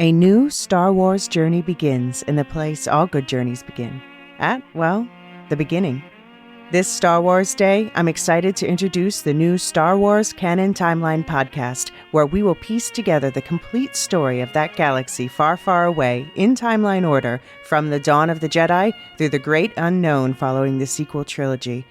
A new Star Wars journey begins in the place all good journeys begin. At, well, the beginning. This Star Wars Day, I'm excited to introduce the new Star Wars Canon Timeline podcast, where we will piece together the complete story of that galaxy far, far away in timeline order, from the dawn of the Jedi through the great unknown following the sequel trilogy.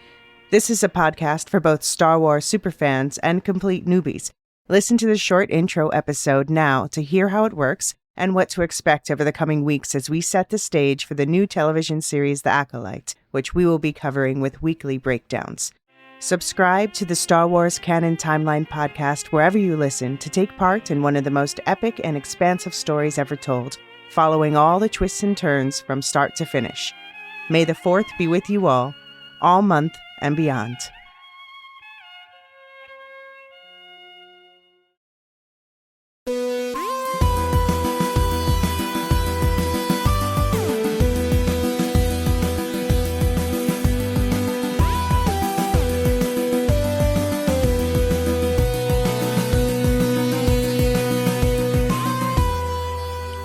This is a podcast for both Star Wars superfans and complete newbies. Listen to the short intro episode now to hear how it works and what to expect over the coming weeks as we set the stage for the new television series The Acolyte, which we will be covering with weekly breakdowns. Subscribe to the Star Wars Canon Timeline podcast wherever you listen to take part in one of the most epic and expansive stories ever told, following all the twists and turns from start to finish. May the 4th be with you all month and beyond.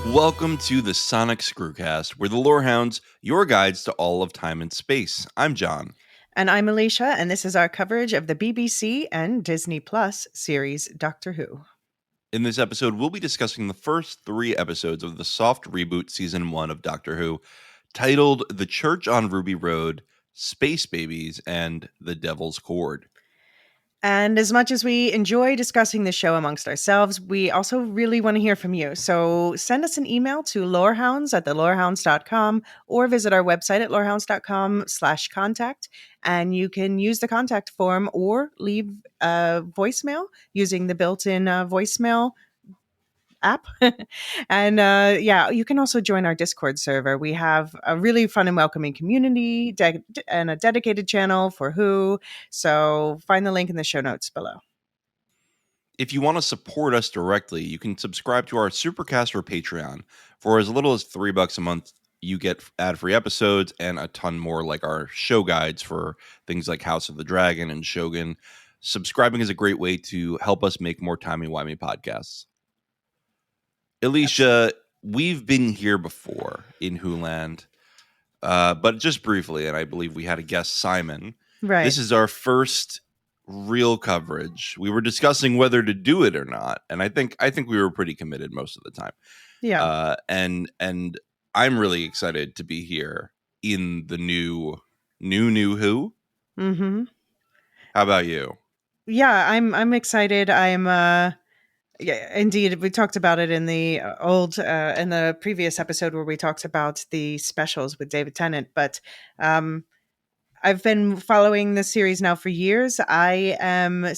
Welcome to the Sonic Screwcast. We're the Lorehounds, your guides to all of time and space. I'm John. And I'm Elysia, and this is our coverage of the BBC and Disney Plus series Doctor Who. In this episode, we'll be discussing the first 3 episodes of the soft reboot Season 1 of Doctor Who, titled The Church on Ruby Road, Space Babies, and The Devil's Chord. And as much as we enjoy discussing the show amongst ourselves, we also really want to hear from you. So send us an email to lorehounds@thelorehounds.com or visit our website at lorehounds.com/contact. And you can use the contact form or leave a voicemail using the built-in voicemail app. And you can also join our Discord server. We have a really fun and welcoming community and a dedicated channel for Who. So find the link in the show notes below. If you want to support us directly, you can subscribe to our Supercast or Patreon. For as little as $3 a month, you get ad-free episodes and a ton more, like our show guides for things like House of the Dragon and Shogun. Subscribing is a great way to help us make more timey-wimey podcasts. Elysia, we've been here before in Wholand, but just briefly, and I believe we had a guest, Simon. Right. This is our first real coverage. We were discussing whether to do it or not, and I think we were pretty committed most of the time. Yeah. And I'm really excited to be here in the new Who. Mm-hmm. How about you? Yeah, I'm excited. Yeah, indeed. We talked about it in the in the previous episode where we talked about the specials with David Tennant. But I've been following this series now for years. I've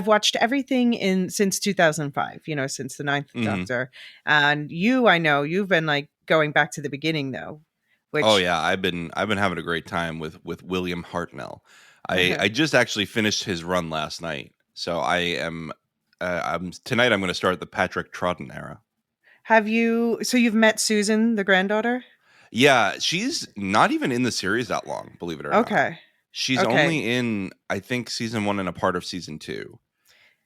watched everything since 2005. Since the Ninth Doctor. And I know you've been like going back to the beginning though. Oh yeah, I've been having a great time with William Hartnell. I just actually finished his run last night, so I am. Tonight I'm going to start the Patrick Troughton era. So you've met Susan, the granddaughter? Yeah, she's not even in the series that long, believe it or not. Okay. She's only in, I think, season 1 and a part of season 2.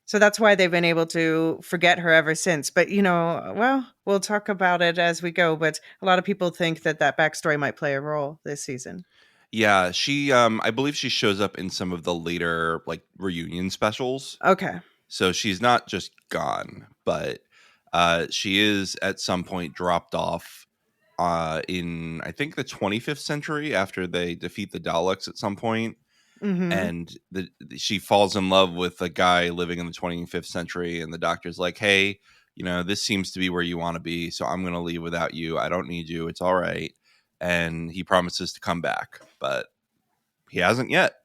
So that's why they've been able to forget her ever since. But, we'll talk about it as we go. But a lot of people think that backstory might play a role this season. Yeah, she, I believe she shows up in some of the later, like, reunion specials. Okay. So she's not just gone, but she is at some point dropped off in, I think, the 25th century after they defeat the Daleks at some point. Mm-hmm. And she falls in love with a guy living in the 25th century. And the Doctor's like, hey, this seems to be where you want to be. So I'm going to leave without you. I don't need you. It's all right. And he promises to come back, but he hasn't yet.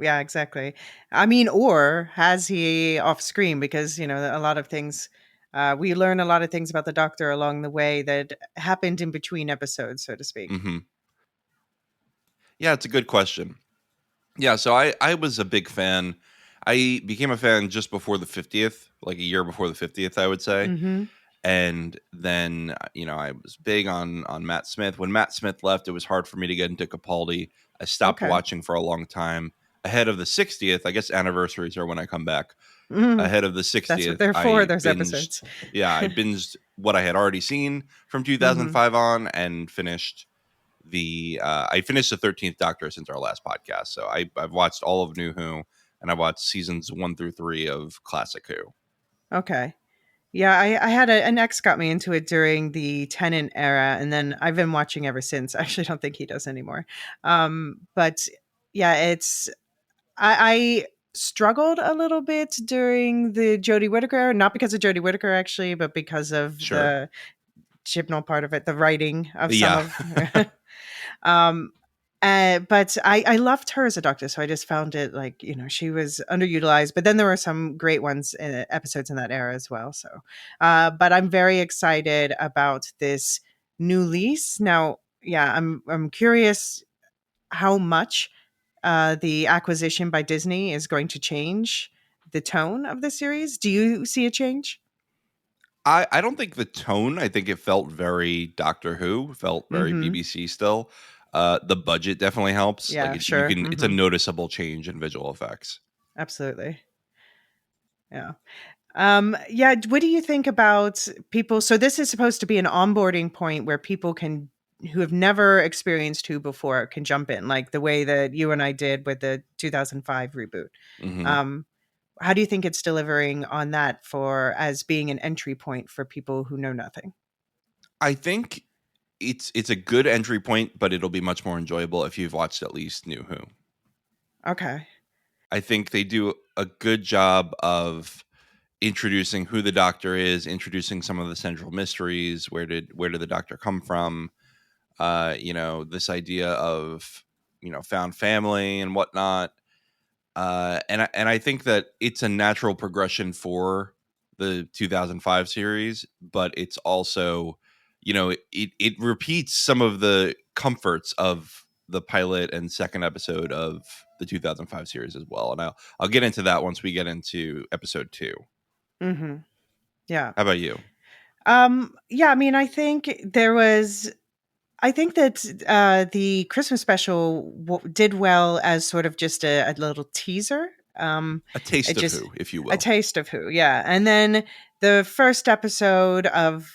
Yeah, exactly. I mean, or has he off screen? Because, a lot of things, we learn a lot of things about the Doctor along the way that happened in between episodes, so to speak. Mm-hmm. Yeah, it's a good question. Yeah, so I was a big fan. I became a fan just before the 50th, like a year before the 50th, I would say. Mm-hmm. And then, I was big on Matt Smith. When Matt Smith left, it was hard for me to get into Capaldi. I stopped watching for a long time. Ahead of the 60th, I guess anniversaries are when I come back. ahead of the That's what 60th, they're for, I those binged. episodes. Yeah, I binged what I had already seen from Hmm. 2005 on, and finished I finished the 13th Doctor since our last podcast. So I've watched all of New Who, and I watched seasons 1 through 3 of Classic Who. Okay. Yeah, I had an ex got me into it during the Tennant era, and then I've been watching ever since. I actually don't think he does anymore. But yeah, I struggled a little bit during the Jodie Whittaker era, not because of Jodie Whittaker actually, but because of Sure. the chibnall part of it, the writing of some Yeah. of. um, but I loved her as a doctor, so I just found it like she was underutilized. But then there were some great ones episodes in that era as well. So, but I'm very excited about this new lease now. Yeah, I'm curious how much the acquisition by Disney is going to change the tone of the series. Do you see a change? I don't think the tone, I think it felt very Doctor Who, felt very Mm-hmm. BBC still. The budget definitely helps. Like Yeah, sure. it's a Mm-hmm. noticeable change in visual effects. Absolutely. Yeah. Yeah. What do you think about people? So this is supposed to be an onboarding point where people who have never experienced Who before can jump in, like the way that you and I did with the 2005 reboot. Hmm. Um, how do you think it's delivering on that as being an entry point for people who know nothing? I think it's a good entry point, but it'll be much more enjoyable if you've watched at least New Who. Okay. I think they do a good job of introducing who the Doctor is, introducing some of the central mysteries. Where did the Doctor come from? This idea of found family and whatnot. And I think that it's a natural progression for the 2005 series, but it's also, it repeats some of the comforts of the pilot and second episode of the 2005 series as well. And I'll get into that once we get into episode 2. Mm-hmm. Yeah. How about you? Yeah. I mean, I think that the Christmas special did well as sort of just a little teaser. A It taste of just Who, if you a will. taste of Who, yeah. And then the first episode of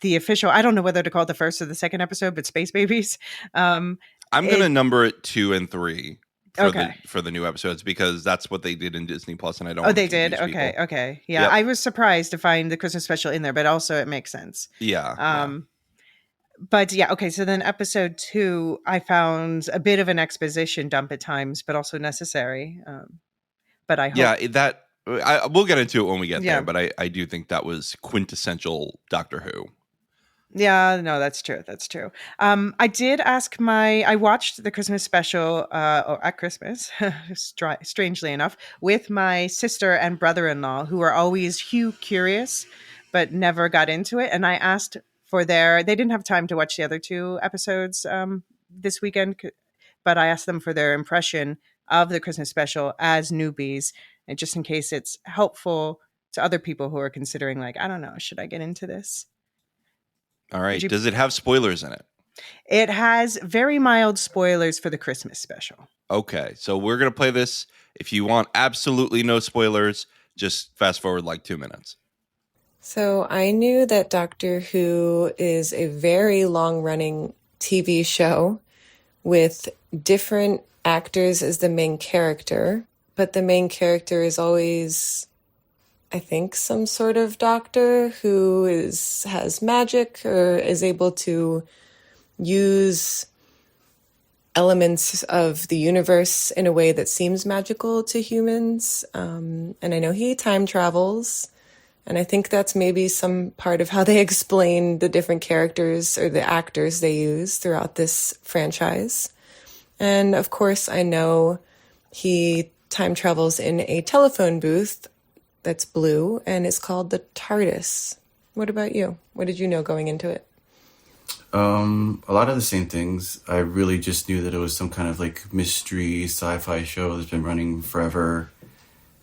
the official, I don't know whether to call it the first or the second episode, but Space Babies. Um, I'm gonna it number it 2 and 3 for the okay. for the new episodes, because that's what they did in Disney Plus, and I don't Oh, want to they did. confuse Okay, people. okay, yeah. Yep. I was surprised to find the Christmas special in there, but also it makes sense. Yeah. Yeah. Um, but yeah, okay. So then episode 2, I found a bit of an exposition dump at times, but also necessary. But I Yeah. hope, We'll get into it when we get there, yeah, but I do think that was quintessential Doctor Who. yeah, no, that's true. That's true. I watched the Christmas special, at Christmas, strangely enough, with my sister and brother-in-law, who are always Hugh curious, but never got into it. And I asked they didn't have time to watch the other 2 episodes, this weekend, but I asked them for their impression of the Christmas special as newbies, and just in case it's helpful to other people who are considering, like, I don't know, should I get into this? All Would right. you Does it have spoilers in it? It has very mild spoilers for the Christmas special. Okay. So we're gonna play this. If you want absolutely no spoilers, just fast forward like 2 minutes. So I knew that Doctor Who is a very long-running TV show with different actors as the main character, but the main character is always, I think, some sort of doctor who has magic or is able to use elements of the universe in a way that seems magical to humans. And I know he time travels. And I think that's maybe some part of how they explain the different characters or the actors they use throughout this franchise. And of course, I know he time travels in a telephone booth that's blue and it's called the TARDIS. What about you? What did you know going into it? A lot of the same things. I really just knew that it was some kind of like mystery sci-fi show that's been running forever.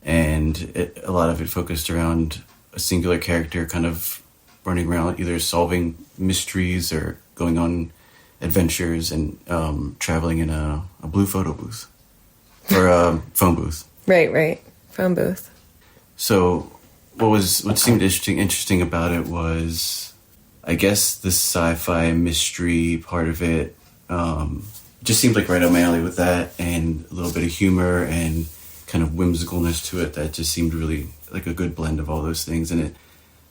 And a lot of it focused around a singular character kind of running around either solving mysteries or going on adventures and traveling in a blue photo booth or a phone booth. Right. Phone booth. So what seemed interesting about it was, I guess, the sci-fi mystery part of it. Just seemed like right up my alley with that, and a little bit of humor and kind of whimsicalness to it that just seemed really like a good blend of all those things. And it,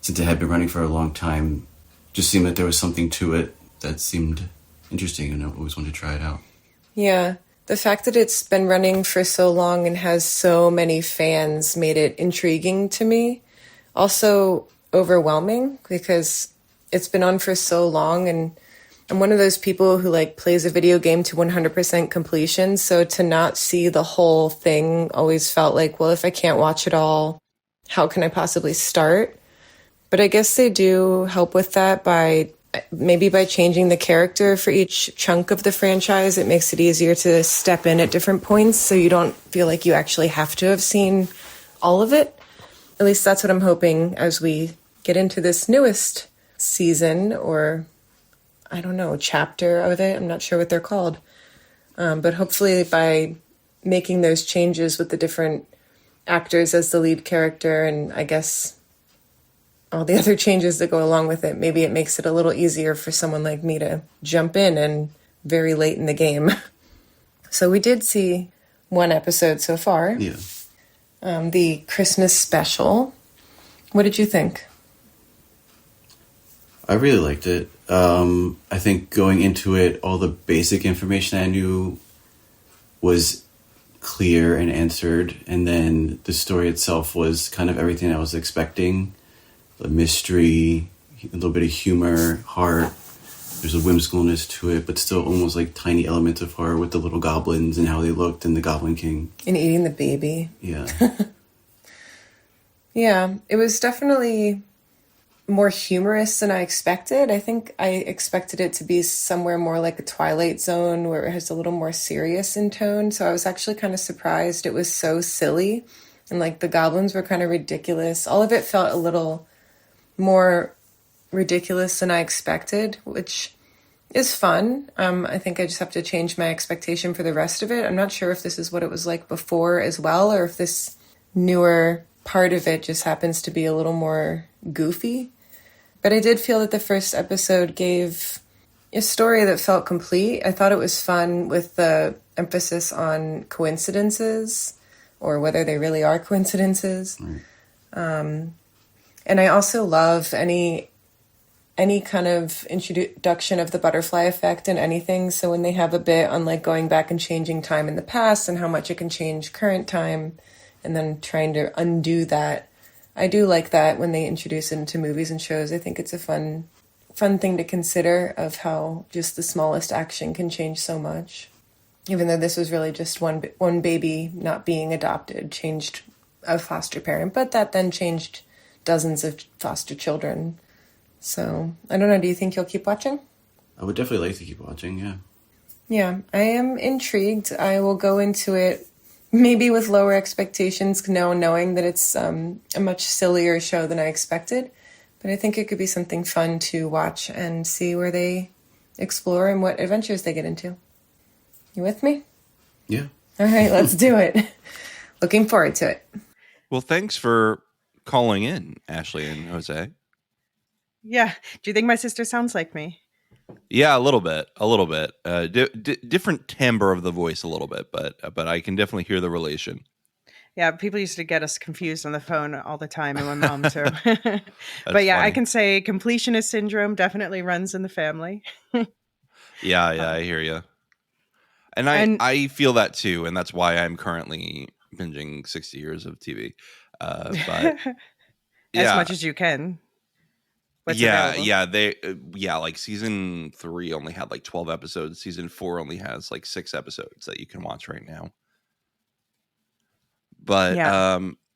since it had been running for a long time, just seemed that there was something to it that seemed interesting, and I always wanted to try it out. Yeah. The fact that it's been running for so long and has so many fans made it intriguing to me. Also overwhelming because it's been on for so long, and I'm one of those people who like plays a video game to 100% completion. So to not see the whole thing always felt like, well, if I can't watch it all, how can I possibly start? But I guess they do help with that by changing the character for each chunk of the franchise. It makes it easier to step in at different points so you don't feel like you actually have to have seen all of it. At least that's what I'm hoping as we get into this newest season, or I don't know, chapter of it. I'm not sure what they're called. But hopefully by making those changes with the different actors as the lead character, and I guess all the other changes that go along with it, maybe it makes it a little easier for someone like me to jump in and very late in the game. So we did see one episode so far. Yeah. The Christmas special. What did you think? I really liked it. I think going into it, all the basic information I knew was clear and answered, and then the story itself was kind of everything I was expecting. The mystery, a little bit of humor, heart. There's a whimsicalness to it, but still almost like tiny elements of horror with the little goblins and how they looked, and the Goblin King. And eating the baby. Yeah. Yeah, it was definitely more humorous than I expected. I think I expected it to be somewhere more like a Twilight Zone where it has a little more serious in tone. So I was actually kind of surprised it was so silly. And like the goblins were kind of ridiculous. All of it felt a little more ridiculous than I expected, which is fun. I think I just have to change my expectation for the rest of it. I'm not sure if this is what it was like before as well, or if this newer part of it just happens to be a little more goofy. But I did feel that the first episode gave a story that felt complete. I thought it was fun with the emphasis on coincidences, or whether they really are coincidences. And I also love any kind of introduction of the butterfly effect in anything. So when they have a bit on like going back and changing time in the past and how much it can change current time, and then trying to undo that, I do like that when they introduce it into movies and shows. I think it's a fun thing to consider, of how just the smallest action can change so much. Even though this was really just one baby not being adopted, changed a foster parent, but that then changed dozens of foster children. So, I don't know, do you think you'll keep watching? I would definitely like to keep watching, yeah. Yeah, I am intrigued. I will go into it maybe with lower expectations, knowing that it's a much sillier show than I expected. But I think it could be something fun to watch and see where they explore and what adventures they get into. You with me? Yeah. All right, let's do it. Looking forward to it. Well, thanks for calling in, Ashley and Jose. Yeah. Do you think my sister sounds like me? Yeah, a little bit. Different timbre of the voice a little bit, but I can definitely hear the relation. Yeah, people used to get us confused on the phone all the time, and my mom too. But yeah, funny. I can say completionist syndrome definitely runs in the family. Yeah, I hear you. And I feel that too, and that's why I'm currently binging 60 years of TV. But as much as you can. What's available? Like season 3 only had like 12 episodes. Season 4 only has like 6 episodes that you can watch right now. But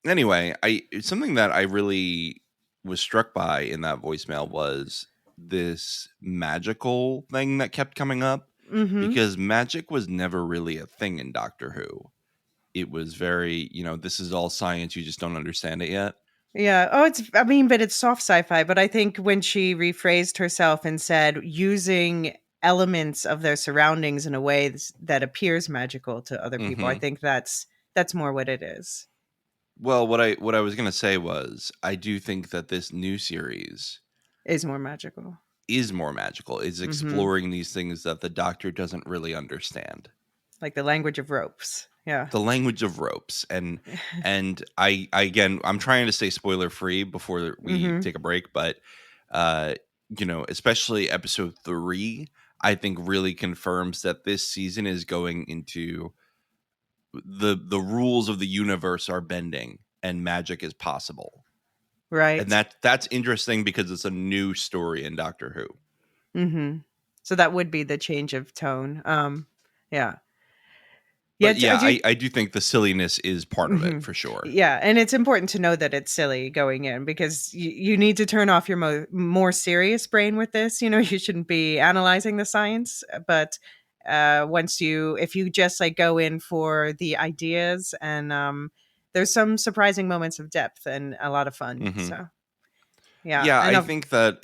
anyway, something that I really was struck by in that voicemail was this magical thing that kept coming up. Mm-hmm. Because magic was never really a thing in Doctor Who. It was very, this is all science. You just don't understand it yet. Yeah. Oh, but it's soft sci-fi. But I think when she rephrased herself and said using elements of their surroundings in a way that appears magical to other people, I think that's more what it is. Well, what I was gonna say was I do think that this new series Is more magical. is more magical. It's Mm-hmm. exploring these things that the Doctor doesn't really understand. Like the language of ropes. Yeah. The language of ropes. And I again, I'm trying to stay spoiler free before we Mm-hmm. take a break, but uh especially episode 3, I think really confirms that this season is going into the rules of the universe are bending and magic is possible. And Right. that's interesting because it's a new story in Doctor Who. Mm-hmm. So that would be the change of tone. Yeah. Yeah, But I yeah, do. I do think the silliness is part of it Mhm. for sure. Yeah, and it's important to know that it's silly going in because you need to turn off your more serious brain with this. You know, you shouldn't be analyzing the science, but if you just like go in for the ideas and there's some surprising moments of depth and a lot of fun. Hmm. So yeah, Yeah, I I know. think that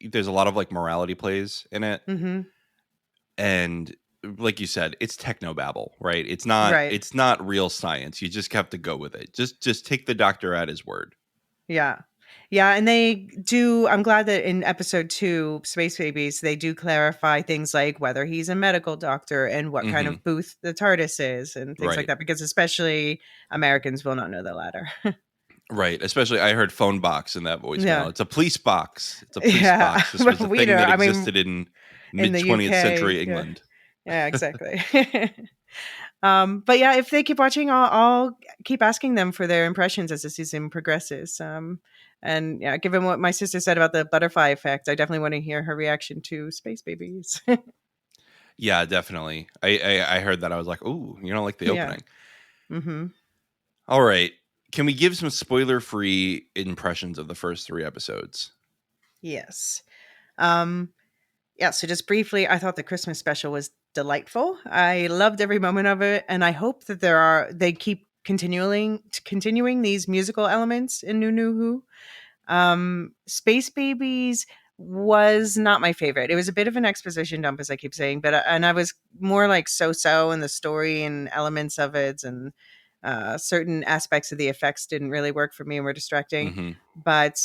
there's a lot of like morality plays in it, Hmm. and like you said, it's technobabble, right? Right. It's not real science. You just have to go with it. Just take the Doctor at his word. Yeah. Yeah, and they do. I'm glad that in episode 2, Space Babies, they do clarify things like whether he's a medical doctor and what kind Hmm. of booth the TARDIS is and things like Right. that, because especially Americans will not know the latter. Right. Especially I heard phone box in that voicemail. Yeah. It's a police box. It's a police Yeah. box. This But was a we thing don't, that I mean, existed in in mid the 20th UK. century Yeah. England. Yeah, exactly. But yeah, if they keep watching, I'll keep asking them for their impressions as the season progresses. And yeah, given what my sister said about the butterfly effect, I definitely want to hear her reaction to Space Babies. Yeah, definitely. I heard that. I was like, ooh, you don't like the Yeah. opening. Mm-hmm. All right. Can we give some spoiler free impressions of the first 3 episodes? Yes. Um, yeah. So just briefly, I thought the Christmas special was delightful. I loved every moment of it, and I hope that they keep continuing these musical elements in New Who. Space Babies was not my favorite. It was a bit of an exposition dump, as I keep saying, but and I was more like so in the story and elements of it, and certain aspects of the effects didn't really work for me and were distracting. Hmm. But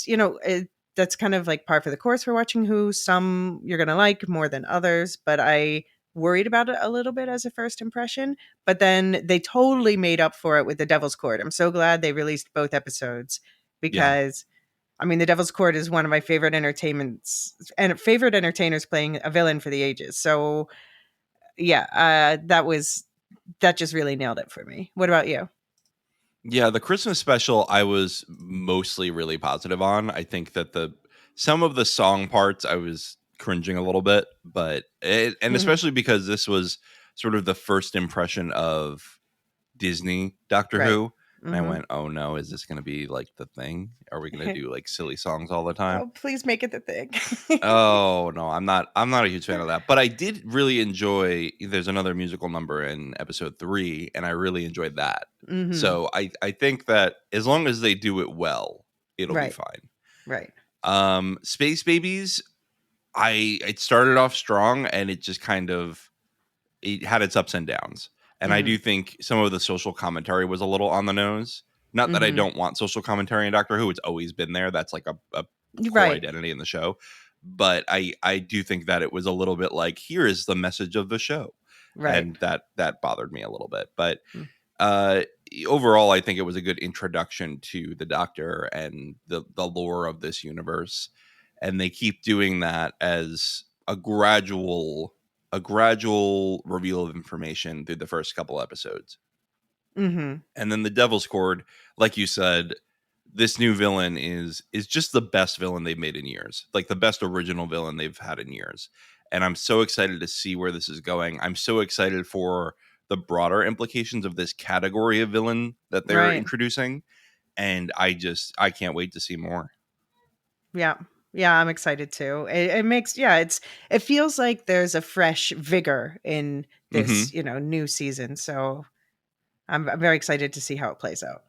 that's kind of like par for the course for watching Who. Some you're gonna like more than others, but I worried about it a little bit as a first impression. But then they totally made up for it with the Devil's Court. I'm so glad they released both episodes Yeah. because I mean, the Devil's Court is one of my favorite favorite entertainers playing a villain for the ages. So yeah, that just really nailed it for me. What about you? Yeah, the Christmas special I was mostly really positive on. I think that the some of the song parts I was cringing a little bit, and Mhm. especially because this was sort of the first impression of Disney Doctor Right. Who. And I Hmm. went, "Oh no, is this going to be like the thing? Are we going to do like silly songs all the time?" Oh, please make it the thing. Oh no, I'm not a huge fan of that. But I did really enjoy there's another musical number in episode 3 and I really enjoyed that. Hmm. So I think that as long as they do it well, it'll be Right. fine. Right. Space Babies, it started off strong and it just kind of it had its ups and downs. And I Hmm. do think some of the social commentary was a little on the nose. Not that I Hmm. don't want social commentary in Doctor Who; it's always been there. That's like a core Right. identity in the show. But I do think that it was a little bit like here is the message of the show, Right. and that bothered me a little bit. But uh, overall, I think it was a good introduction to the Doctor and the lore of this universe. And they keep doing that as a gradual reveal of information through the first couple episodes. Hmm. And then the Devil's Chord, like you said, this new villain is just the best villain they've made in years. Like the best original villain they've had in years. And I'm so excited to see where this is going. I'm so excited for the broader implications of this category of villain that they're Right. introducing. And I can't wait to see more. Yeah. Yeah, I'm excited too. It makes it feels like there's a fresh vigor in Hmm. this, new season. So I'm very excited to see how it plays out.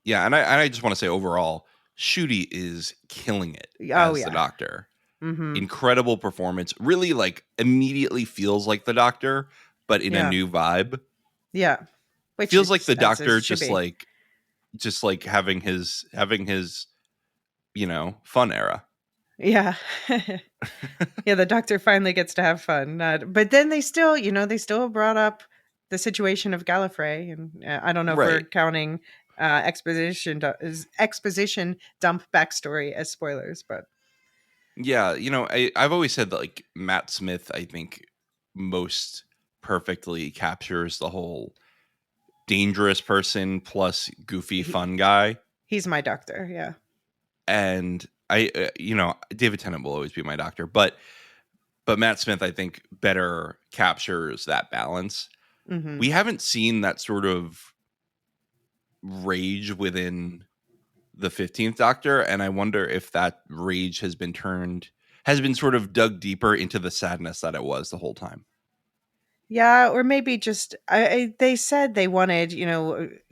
Yeah, and I just want to say overall, Shooty is killing it Oh as the yeah. Doctor. Mhm. Incredible performance. Really, like immediately feels like the Doctor, but in a Yeah. new vibe. Yeah. Which Feels like it's the as it Doctor should just be. like just like having his fun era. Yeah. Yeah, the doctor finally gets to have fun. But then they still, they still brought up the situation of Gallifrey, and I don't know if we're Right. counting exposition dump backstory as spoilers, but Yeah, I've always said that like Matt Smith, I think, most perfectly captures the whole dangerous person plus goofy he, fun guy. he's my doctor. Yeah. And David Tennant will always be my doctor, but Matt Smith, I think, better captures that balance. Mm-hmm. We haven't seen that sort of rage within the 15th Doctor, and I wonder if that rage has been sort of dug deeper into the sadness that it was the whole time. Yeah, or maybe just they said they wanted,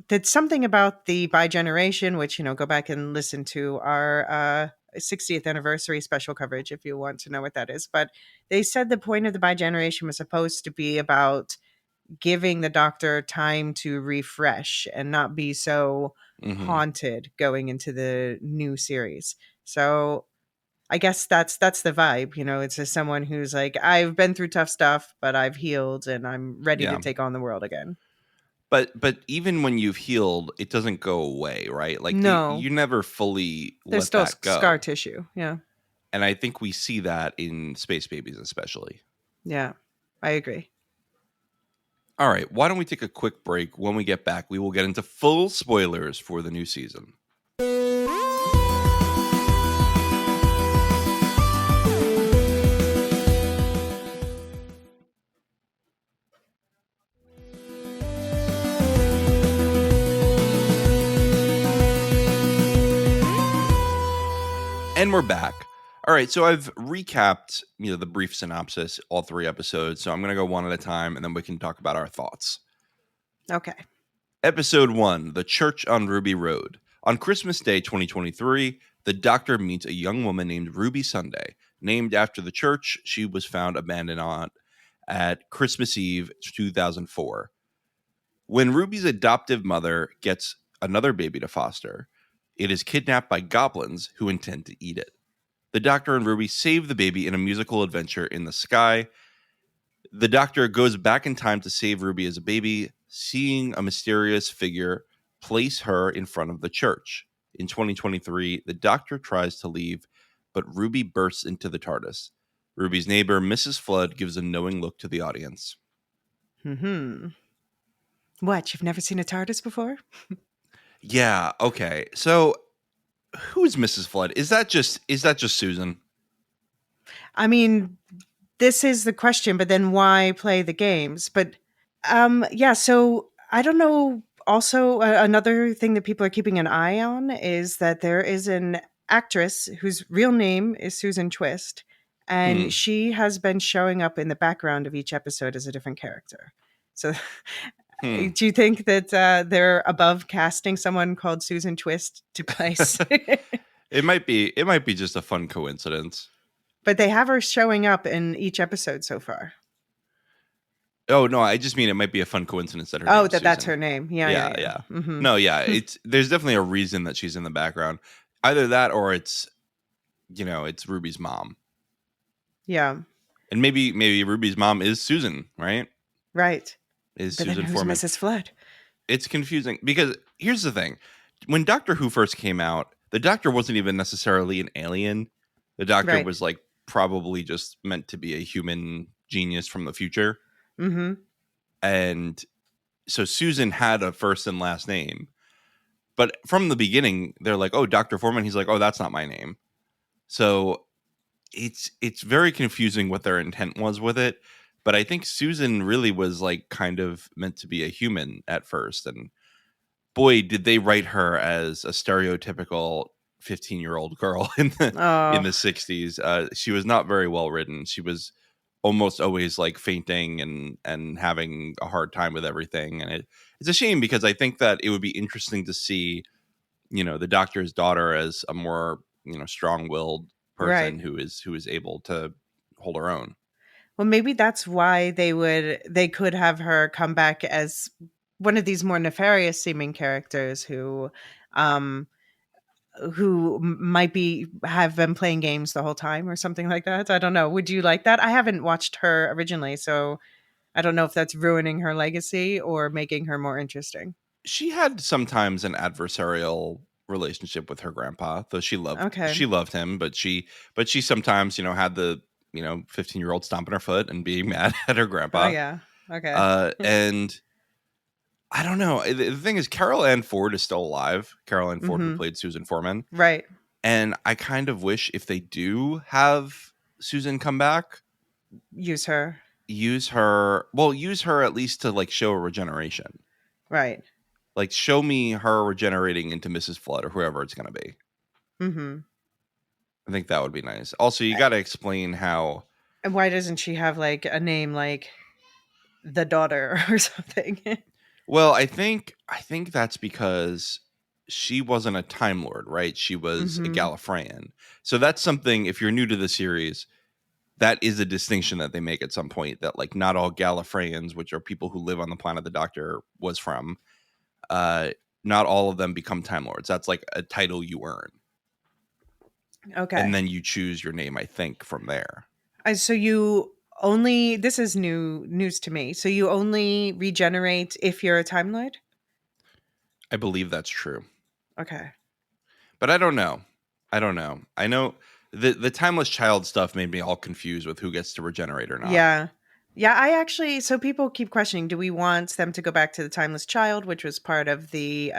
that something about the bi-generation, which, go back and listen to our 60th anniversary special coverage if you want to know what that is. But they said the point of the bi-generation was supposed to be about giving the doctor time to refresh and not be so haunted going into the new series. So I guess that's the vibe, it's just someone who's like, I've been through tough stuff, but I've healed and I'm ready to Yeah. take on the world again. But even when you've healed, it doesn't go away, right? Like No, you never fully there's let still that go. scar tissue. Yeah. And I think we see that in Space Babies especially. Yeah, I agree. All right, why don't we take a quick break? When we get back, we will get into full spoilers for the new season. And we're back. All right, so I've recapped, the brief synopsis, all 3 episodes. So I'm going to go one at a time, and then we can talk about our thoughts. Okay. Episode 1, The Church on Ruby Road. On Christmas Day 2023, the Doctor meets a young woman named Ruby Sunday, named after the church she was found abandoned on at Christmas Eve 2004. When Ruby's adoptive mother gets another baby to foster, it is kidnapped by goblins who intend to eat it. The Doctor and Ruby save the baby in a musical adventure in the sky. The Doctor goes back in time to save Ruby as a baby, seeing a mysterious figure place her in front of the church. In 2023, the Doctor tries to leave, but Ruby bursts into the TARDIS. Ruby's neighbor, Mrs. Flood, gives a knowing look to the audience. What, you've never seen a TARDIS before? Yeah, okay. So who's Mrs. Flood? Is that just Susan? I mean, this is the question, but then why play the games? But yeah, so I don't know. Also, another thing that people are keeping an eye on is that there is an actress whose real name is Susan Twist, and she has been showing up in the background of each episode as a different character. So do you think that they're above casting someone called Susan Twist to place? It might be just a fun coincidence. But they have her showing up in each episode so far. Oh no, I just mean it might be a fun coincidence that her name is Susan. That's her name. Yeah. Mm-hmm. No, yeah, there's definitely a reason that she's in the background. Either that or it's Ruby's mom. Yeah. And maybe Ruby's mom is Susan, right? Right. Is but Susan then who's Foreman. Mrs. Flood? It's confusing because here's the thing. When Doctor Who first came out, the Doctor wasn't even necessarily an alien. The Doctor was like probably just meant to be a human genius from the future. Mm-hmm. And so Susan had a first and last name. But from the beginning, they're like, oh, Dr. Foreman. He's like, oh, that's not my name. So it's very confusing what their intent was with it. But I think Susan really was like kind of meant to be a human at first. And boy, did they write her as a stereotypical 15-year-old girl in the 60s. She was not very well written. She was almost always like fainting and having a hard time with everything. And it's a shame because I think that it would be interesting to see, the Doctor's daughter as a more, strong-willed person who is able to hold her own. Well, maybe that's why they could have her come back as one of these more nefarious seeming characters um, who might have been playing games the whole time or something like that. I don't know. Would you like that? I haven't watched her originally, so I don't know if that's ruining her legacy or making her more interesting. She had sometimes an adversarial relationship with her grandpa, though Okay. she loved him, but she sometimes, had the, 15-year-old stomping her foot and being mad at her Oh grandpa. yeah. Okay. And I don't know. The thing is, Carol Ann Ford is still alive. Carol Ann Ford, who played Susan Foreman. Right. And I kind of wish if they do have Susan come back, use her at least to like show a regeneration. Right. Like show me her regenerating into Mrs. Flood or whoever it's going to be. I think that would be nice. Also, you got to explain how. And why doesn't she have like a name like the daughter or something? Well, I think that's because she wasn't a Time Lord, right? She was a Gallifreyan. So that's something, if you're new to the series, that is a distinction that they make at some point, that like not all Gallifreyans, which are people who live on the planet the Doctor was from, not all of them become Time Lords. That's like a title you earn. Okay. And then you choose your name, I think, from there. So you only, this is news to me. So you only regenerate if you're a Time Lord? I believe that's true. Okay. But I don't know. I know the Timeless Child stuff made me all confused with who gets to regenerate or not. Yeah. Yeah, I actually, so people keep questioning, do we want them to go back to the Timeless Child, which was part of the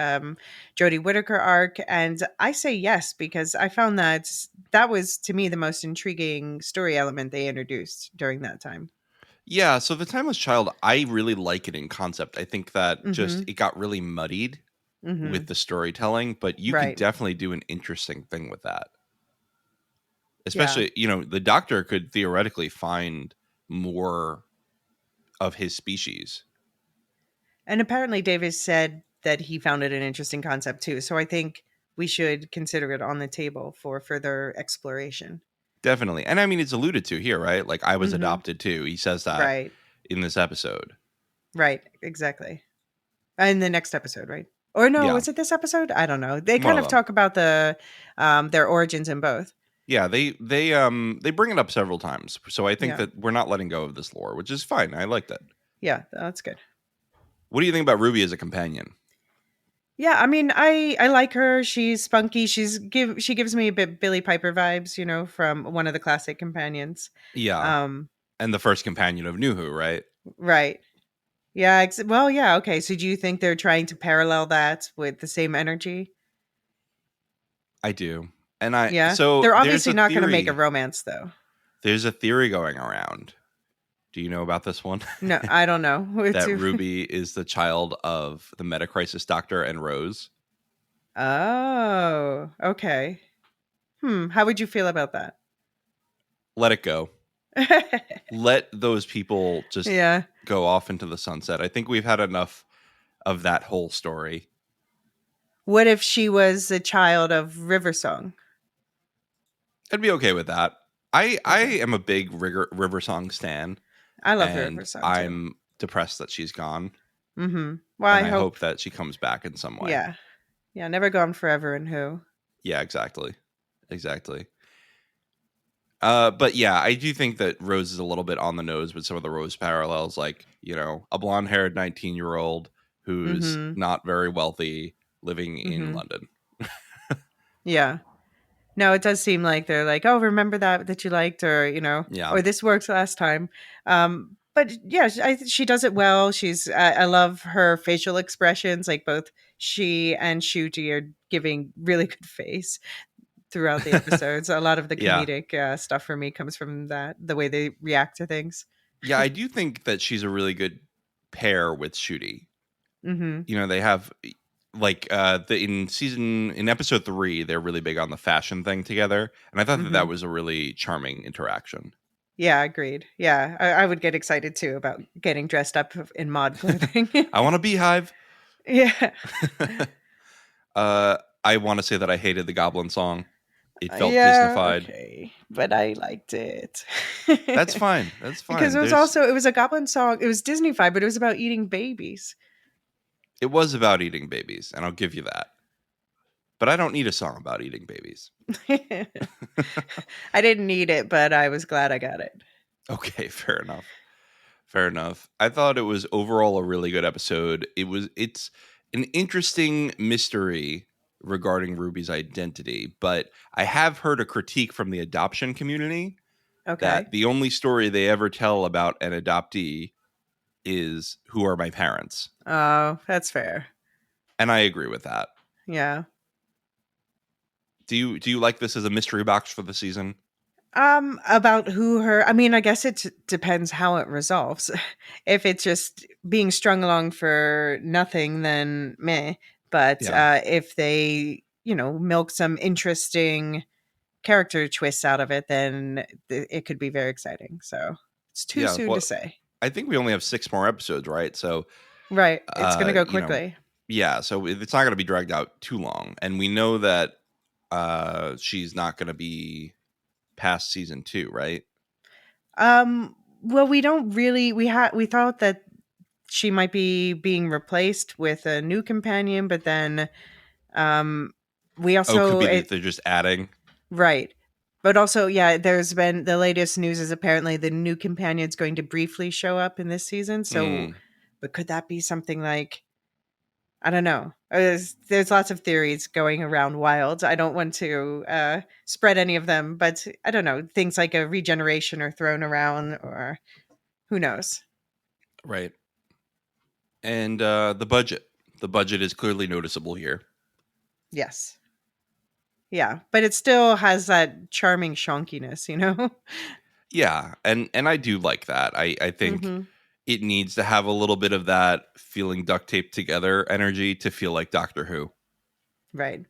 Jodie Whittaker arc? And I say yes, because I found that was, to me, the most intriguing story element they introduced during that time. Yeah, so the Timeless Child, I really like it in concept. I think that just it got really muddied with the storytelling, but you can definitely do an interesting thing with that. Especially, the Doctor could theoretically find more of his species. And apparently Davis said that he found it an interesting concept too. So I think we should consider it on the table for further exploration. Definitely. And I mean, it's alluded to here, right? Like, I was adopted too. He says that in this episode. Right. Exactly. In the next episode, right? Or no, was it this episode? I don't know. They kind of talk about their origins in both. Yeah, they bring it up several times. So I think that we're not letting go of this lore, which is fine. I like that. Yeah, that's good. What do you think about Ruby as a companion? Yeah, I mean, I like her. She's spunky. She gives me a bit Billie Piper vibes, from one of the classic companions. Yeah. And the first companion of New Who, right? Right. Yeah. Well, yeah. Okay. So do you think they're trying to parallel that with the same energy? I do. And so they're obviously not going to make a romance, though. There's a theory going around. Do you know about this one? No, I don't know. That Ruby is the child of the Metacrisis Doctor and Rose. Oh, okay. How would you feel about that? Let it go. Let those people just go off into the sunset. I think we've had enough of that whole story. What if she was a child of Riversong? I'd be okay with that. I am a big Riversong stan. I love Riversong too. I'm depressed that she's gone. Mm-hmm. Well, I hope that she comes back in some way. Yeah. Yeah, never gone forever in Who. Yeah, exactly. But yeah, I do think that Rose is a little bit on the nose with some of the Rose parallels, like, a blonde-haired 19-year-old who's not very wealthy living in London. Yeah. No, it does seem like they're like, oh, remember that you liked, or, or this works last time. But yeah, she does it well. I love her facial expressions. Like both she and Ncuti are giving really good face throughout the episodes. A lot of the comedic stuff for me comes from the way they react to things. Yeah, I do think that she's a really good pair with Ncuti. They have like in episode 3, they're really big on the fashion thing together, and I thought that was a really charming interaction. Yeah, agreed. Yeah, I would get excited too about getting dressed up in mod clothing. I want a beehive. Yeah. I want to say that I hated the Goblin song. It felt Disneyfied. Okay, but I liked it. That's fine. Because it was a Goblin song. It was Disneyfied, but it was about eating babies. It was about eating babies, and I'll give you that. But I don't need a song about eating babies. I didn't need it, but I was glad I got it. Okay, fair enough. Fair enough. I thought it was overall a really good episode. It's an interesting mystery regarding Ruby's identity, but I have heard a critique from the adoption community Okay. that the only story they ever tell about an adoptee is who are my parents. Oh, that's fair. And I agree with that. Yeah. Do you like this as a mystery box for the season? About who her, I mean, I guess it depends how it resolves. If it's just being strung along for nothing, then meh. But Yeah. if they, milk some interesting character twists out of it, then it could be very exciting. So it's too Yeah. soon to Well, say. I think we only have 6 more episodes, right? So, Right. It's going to go you know, quickly. yeah, so it's not going to be dragged out too long. And we know that she's not going to be past season 2, right? Well, we don't really, we thought that she might be being replaced with a new companion, but then we Oh, could also be that they're just adding. right. But also, yeah, there's been the latest news is apparently the new companion's going to briefly show up in this season. So, Mm, but could that be something like, I don't know. There's lots of theories going around wild. I don't want to spread any of them, but I don't know. Things like a regeneration are thrown around, or who knows? right. And the budget. The budget is clearly noticeable here. Yes. Yeah. But it still has that charming shonkiness, Yeah, and I do like that. I think hmm it needs to have a little bit of that feeling duct taped together energy to feel like Doctor Who. Right.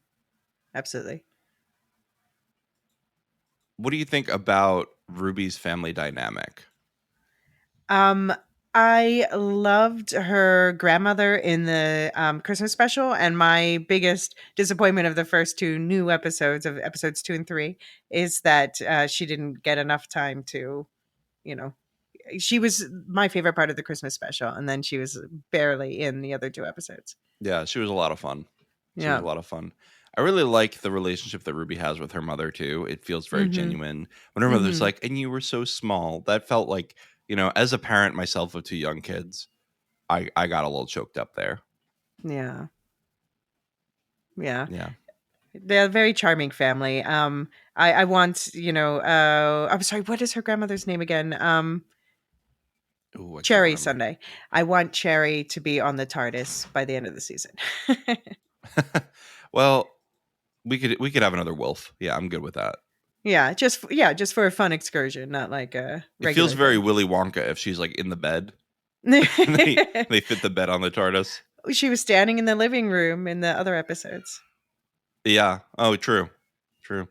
Absolutely. What do you think about Ruby's family dynamic? Um, I loved her grandmother in the Christmas special, and my biggest disappointment of the first two new episodes of episodes 2 and 3 is that she didn't get enough time to, you know, she was my favorite part of the Christmas special, and then she was barely in the other two episodes. Yeah, she was a lot of fun. She was Yeah. a lot of fun. I really like the relationship that Ruby has with her mother too. It feels very Mm-hmm. genuine. When her mother's Mm-hmm. like, "And you were so small," that felt like, as a parent myself of 2 young kids, I got a little choked up there. Yeah. Yeah. Yeah. They're a very charming family. I want, I'm sorry, what is her grandmother's name again? Ooh, I can't Cherry remember. Sunday. I want Cherry to be on the TARDIS by the end of the season. Well, we could have another wolf. Yeah, I'm good with that. just for a fun excursion, not like a It feels regular very thing. Willy Wonka if she's like in the bed. They fit the bed on the TARDIS. She was standing in the living room in the other episodes. Yeah. Oh, true. True.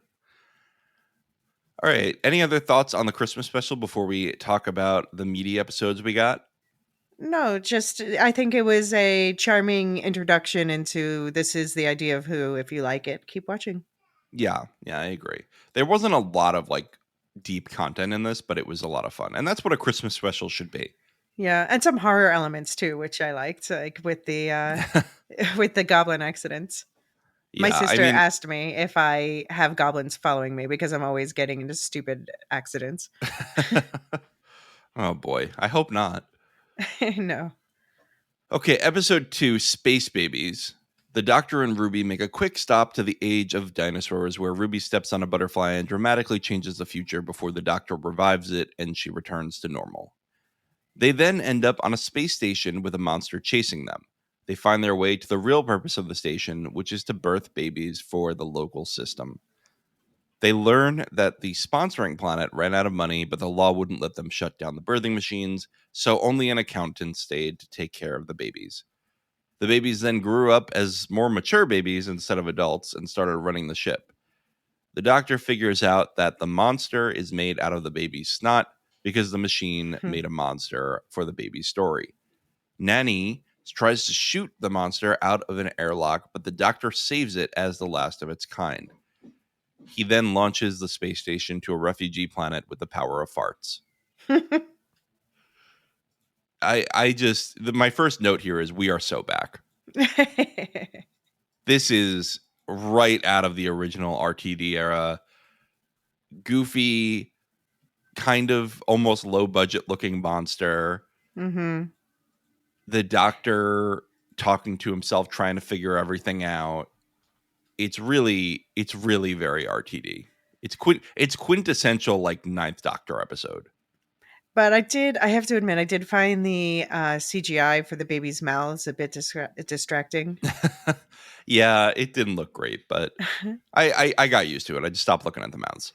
All right. Any other thoughts on the Christmas special before we talk about the meaty episodes we got? No, just I think it was a charming introduction into this is the idea of Who. If you like it, keep watching. Yeah, I agree. There wasn't a lot of like deep content in this, but it was a lot of fun. And that's what a Christmas special should be. Yeah, and some horror elements too, which I liked, like with the with the goblin accidents. My Yeah, I sister mean, asked me if I have goblins following me because I'm always getting into stupid accidents. oh boy, I hope not. No. Okay, episode 2, Space Babies. The Doctor and Ruby make a quick stop to the age of dinosaurs where Ruby steps on a butterfly and dramatically changes the future before the Doctor revives it and she returns to normal. They then end up on a space station with a monster chasing them. They find their way to the real purpose of the station, which is to birth babies for the local system. They learn that the sponsoring planet ran out of money, but the law wouldn't let them shut down the birthing machines, so only an accountant stayed to take care of the babies. The babies then grew up as more mature babies instead of adults and started running the ship. The Doctor figures out that the monster is made out of the baby's snot because the machine made a monster for the baby's story. Nanny tries to shoot the monster out of an airlock, but the Doctor saves it as the last of its kind. He then launches the space station to a refugee planet with the power of farts. My first note here is we are so back. This is right out of the original RTD era. Goofy, kind of almost low budget looking monster. Mm-hmm. The doctor talking to himself, trying to figure everything out. It's really very RTD. It's quintessential like Ninth Doctor episode. But I have to admit, I did find the CGI for the baby's mouths a bit distracting. Yeah, it didn't look great, but I got used to it. I just stopped looking at the mouths.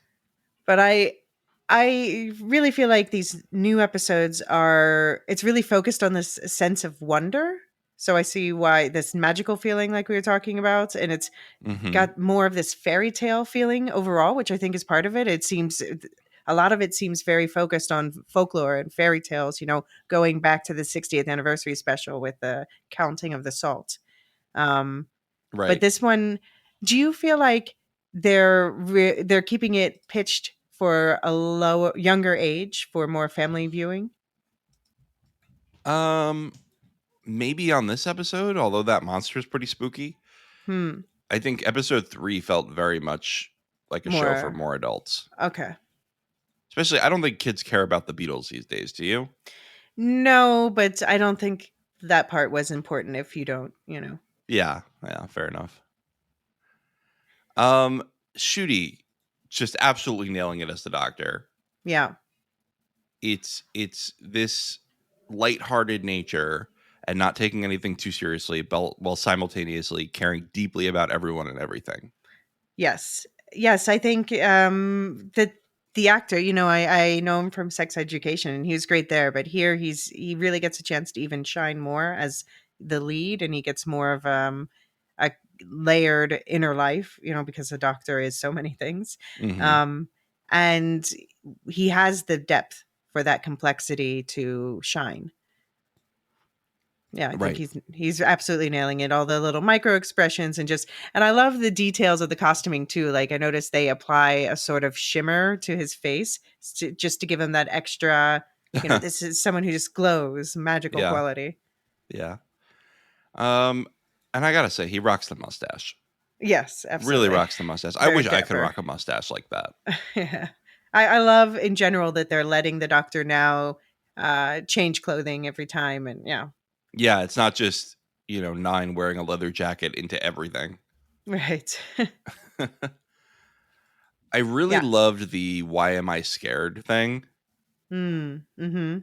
But I really feel like these new episodes it's really focused on this sense of wonder. So I see why this magical feeling like we were talking about, and it's Mm-hmm. got more of this fairy tale feeling overall, which I think is part of it. It seems a lot of it seems very focused on folklore and fairy tales, going back to the 60th anniversary special with the counting of the salt. Um, but Right. this one, do you feel like they're keeping it pitched for a younger age for more family viewing? Um, maybe on this episode, although that monster is pretty spooky. Hmm. I think episode 3 felt very much like a show for More. more adults. Okay. Especially, I don't think kids care about the Beatles these days. Do you? No, but I don't think that part was important if you don't. Yeah. Yeah. Fair enough. Shooty, just absolutely nailing it as the Doctor. Yeah. It's this lighthearted nature and not taking anything too seriously, while simultaneously caring deeply about everyone and everything. Yes. Yes, I think that the actor, I know him from Sex Education and he was great there, but here he really gets a chance to even shine more as the lead, and he gets more of a layered inner life, because the Doctor is so many things. Mm-hmm. And he has the depth for that complexity to shine. Yeah, I think Right. he's absolutely nailing it. All the little micro expressions and I love the details of the costuming too. Like I noticed they apply a sort of shimmer to his face just to give him that extra, this is someone who just glows, magical Yeah. quality. Yeah. And I gotta say, he rocks the mustache. Yes, Really absolutely. rocks the mustache. I Very wish I could dapper. rock a mustache like that. Yeah. I love in general that they're letting the Doctor now change clothing every time, and yeah. Yeah, it's not just, 9 wearing a leather jacket into everything. Right. I really Yeah. loved the "Why am I scared" thing, Mm-hmm.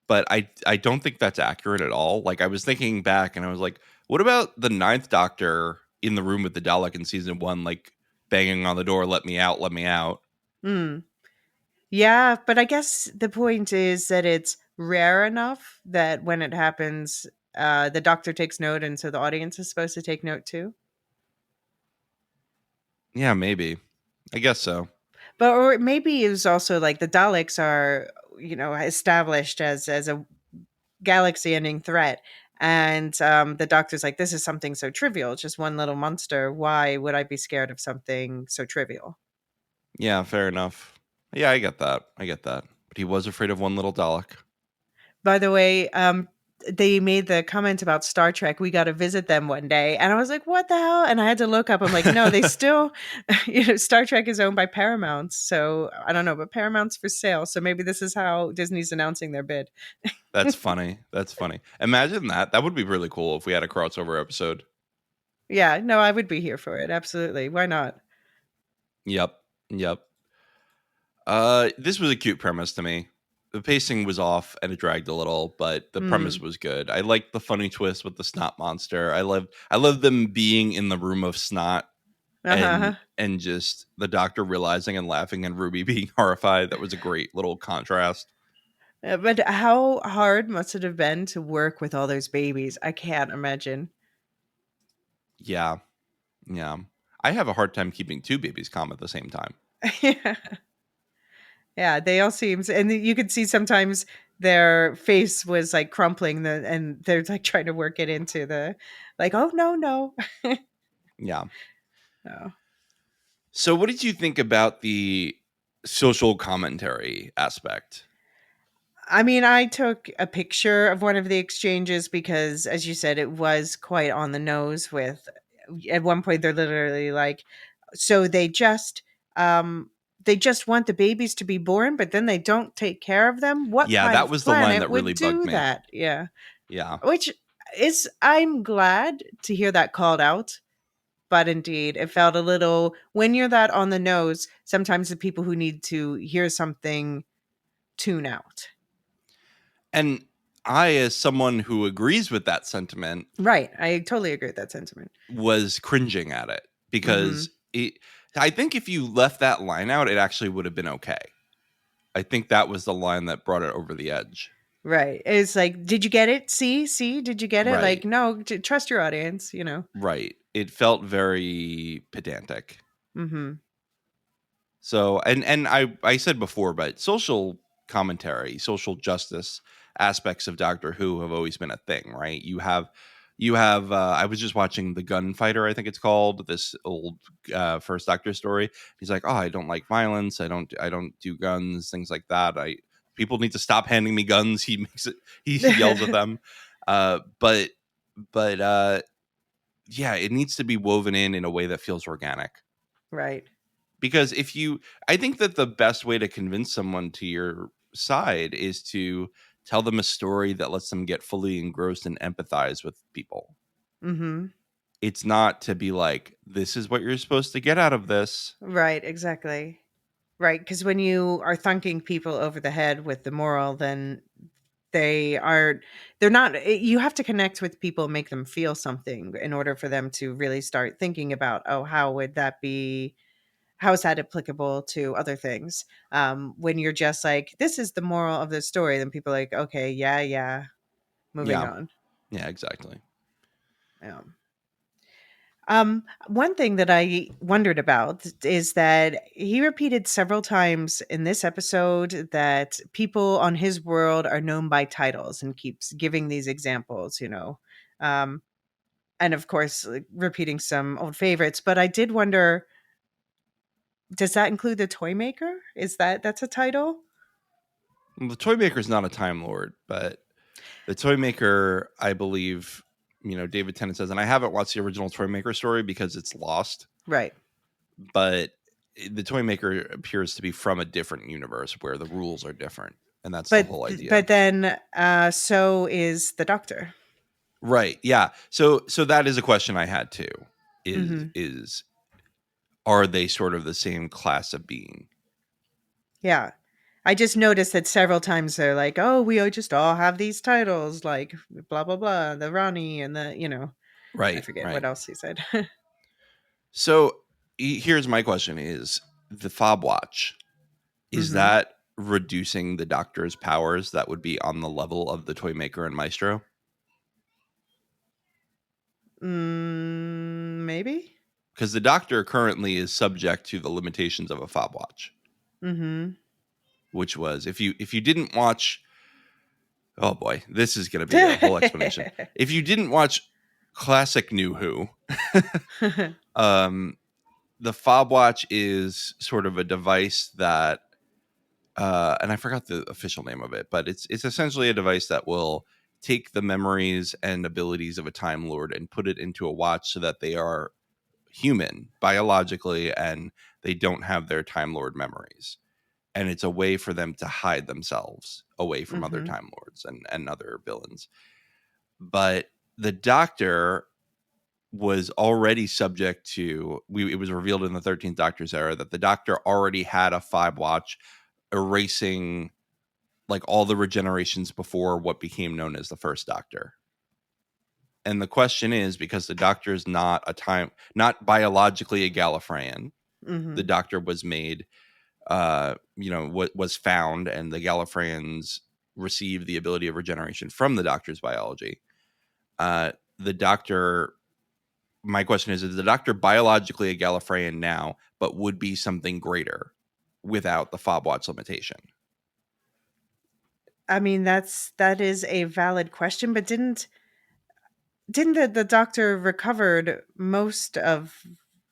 but I don't think that's accurate at all. Like I was thinking back and I was like, what about the Ninth Doctor in the room with the Dalek in season 1, like banging on the door, "Let me out, let me out." Mm. Yeah, but I guess the point is that it's rare enough that when it happens, the Doctor takes note, and so the audience is supposed to take note too. Yeah, maybe. I guess so. But or maybe it was also like the Daleks are, established as a galaxy-ending threat, and the Doctor's like, this is something so trivial, it's just one little monster. Why would I be scared of something so trivial? Yeah, fair enough. Yeah, I get that. But he was afraid of one little Dalek. By the way, they made the comment about Star Trek. We got to visit them one day, and I was like, "What the hell?" And I had to look up. I'm like, "No, they still, Star Trek is owned by Paramount, so I don't know, but Paramount's for sale. So maybe this is how Disney's announcing their bid." That's funny. That's funny. Imagine that. That would be really cool if we had a crossover episode. Yeah, no, I would be here for it. Absolutely, why not? Yep. Yep. This was a cute premise to me. The pacing was off and it dragged a little, but the premise Mm. was good. I liked the funny twist with the snot monster. I loved them being in the room of snot Uh-huh. and just the Doctor realizing and laughing and Ruby being horrified. That was a great little contrast. But how hard must it have been to work with all those babies? I can't imagine. Yeah. Yeah. I have a hard time keeping two babies calm at the same time. Yeah. Yeah, they all seems, and you could see sometimes their face was like crumpling and they're like trying to work it into like, oh no, no. Yeah. No. So what did you think about the social commentary aspect? I mean, I took a picture of one of the exchanges because, as you said, it was quite on the nose. With at one point, they're literally like, "So they just want the babies to be born, but then they don't take care of them. What Yeah, kind that of was the line planet that really would bugged do me. that?" Yeah, Yeah. which is I'm glad to hear that called out. But indeed, it felt a little when you're that on the nose. Sometimes the people who need to hear something tune out. And I, as someone who agrees with that sentiment, Right. I totally agree with that sentiment. was cringing at it Mm-hmm. because I think if you left that line out, it actually would have been okay. I think that was the line that brought it over the edge. Right. It's like, did you get it? See, did you get it? Right. Like, no, trust your audience, you know? Right. It felt very pedantic. Mm-hmm. So, and I said before, but social commentary, social justice aspects of Doctor Who have always been a thing, right? You have I was just watching The Gunfighter, I think it's called, this old first Doctor story. He's like, "Oh, I don't like violence. I don't do guns, things like that. I People need to stop handing me guns." He makes it he yells at them. But yeah, it needs to be woven in a way that feels organic. Right. Because I think that the best way to convince someone to your side is to tell them a story that lets them get fully engrossed and empathize with people. Mm-hmm. It's not to be like, this is what you're supposed to get out of this. Right. Exactly. Right. Because when you are thunking people over the head with the moral, then they're not, you have to connect with people, make them feel something in order for them to really start thinking about, oh, how is that applicable to other things? When you're just like, this is the moral of the story, then people are like, okay, yeah, moving Yeah. on. Yeah, exactly. Yeah. One thing that I wondered about is that he repeated several times in this episode that people on his world are known by titles and keeps giving these examples, you know. Um, and of course, like, repeating some old favorites. But I did wonder, does that include the toy maker? That's a title? Well, the Toy Maker is not a Time Lord, but the Toy Maker, I believe, David Tennant says, and I haven't watched the original Toy Maker story because it's lost, Right. but the Toy Maker appears to be from a different universe where the rules are different, and that's the But whole idea. but then so is the doctor. Right. Yeah. So that is a question I had too. Mhm. Is Are they sort of the same class of being? Yeah. I just noticed that several times they're like, "Oh, we just all have these titles, like blah blah blah, the Ronnie and the, I Right. forget what Right. else he said." So here's my question: Is the fob watch, is Mhm. that reducing the Doctor's powers that would be on the level of the Toy Maker and Maestro? Maybe. Because the Doctor currently is subject to the limitations of a fob watch, Mhm. which was if you didn't watch. Oh boy, this is going to be a whole explanation. If you didn't watch classic New Who, um, the fob watch is sort of a device that, and I forgot the official name of it, but it's essentially a device that will take the memories and abilities of a Time Lord and put it into a watch so that they are human biologically and they don't have their Time Lord memories. And it's a way for them to hide themselves away from other Mhm. Time Lords and other villains. But the Doctor was already subject to, it was revealed in the 13th Doctor's era that the Doctor already had a fob watch erasing like all the regenerations before what became known as the first Doctor. And the question is, because the Doctor is not biologically a Gallifreyan, the Mhm. Doctor was made, was found, and the Gallifreyans received the ability of regeneration from the Doctor's biology. The Doctor, my question is the Doctor biologically a Gallifreyan now, but would be something greater without the fob watch limitation? I mean, that is a valid question, but didn't the doctor recovered most of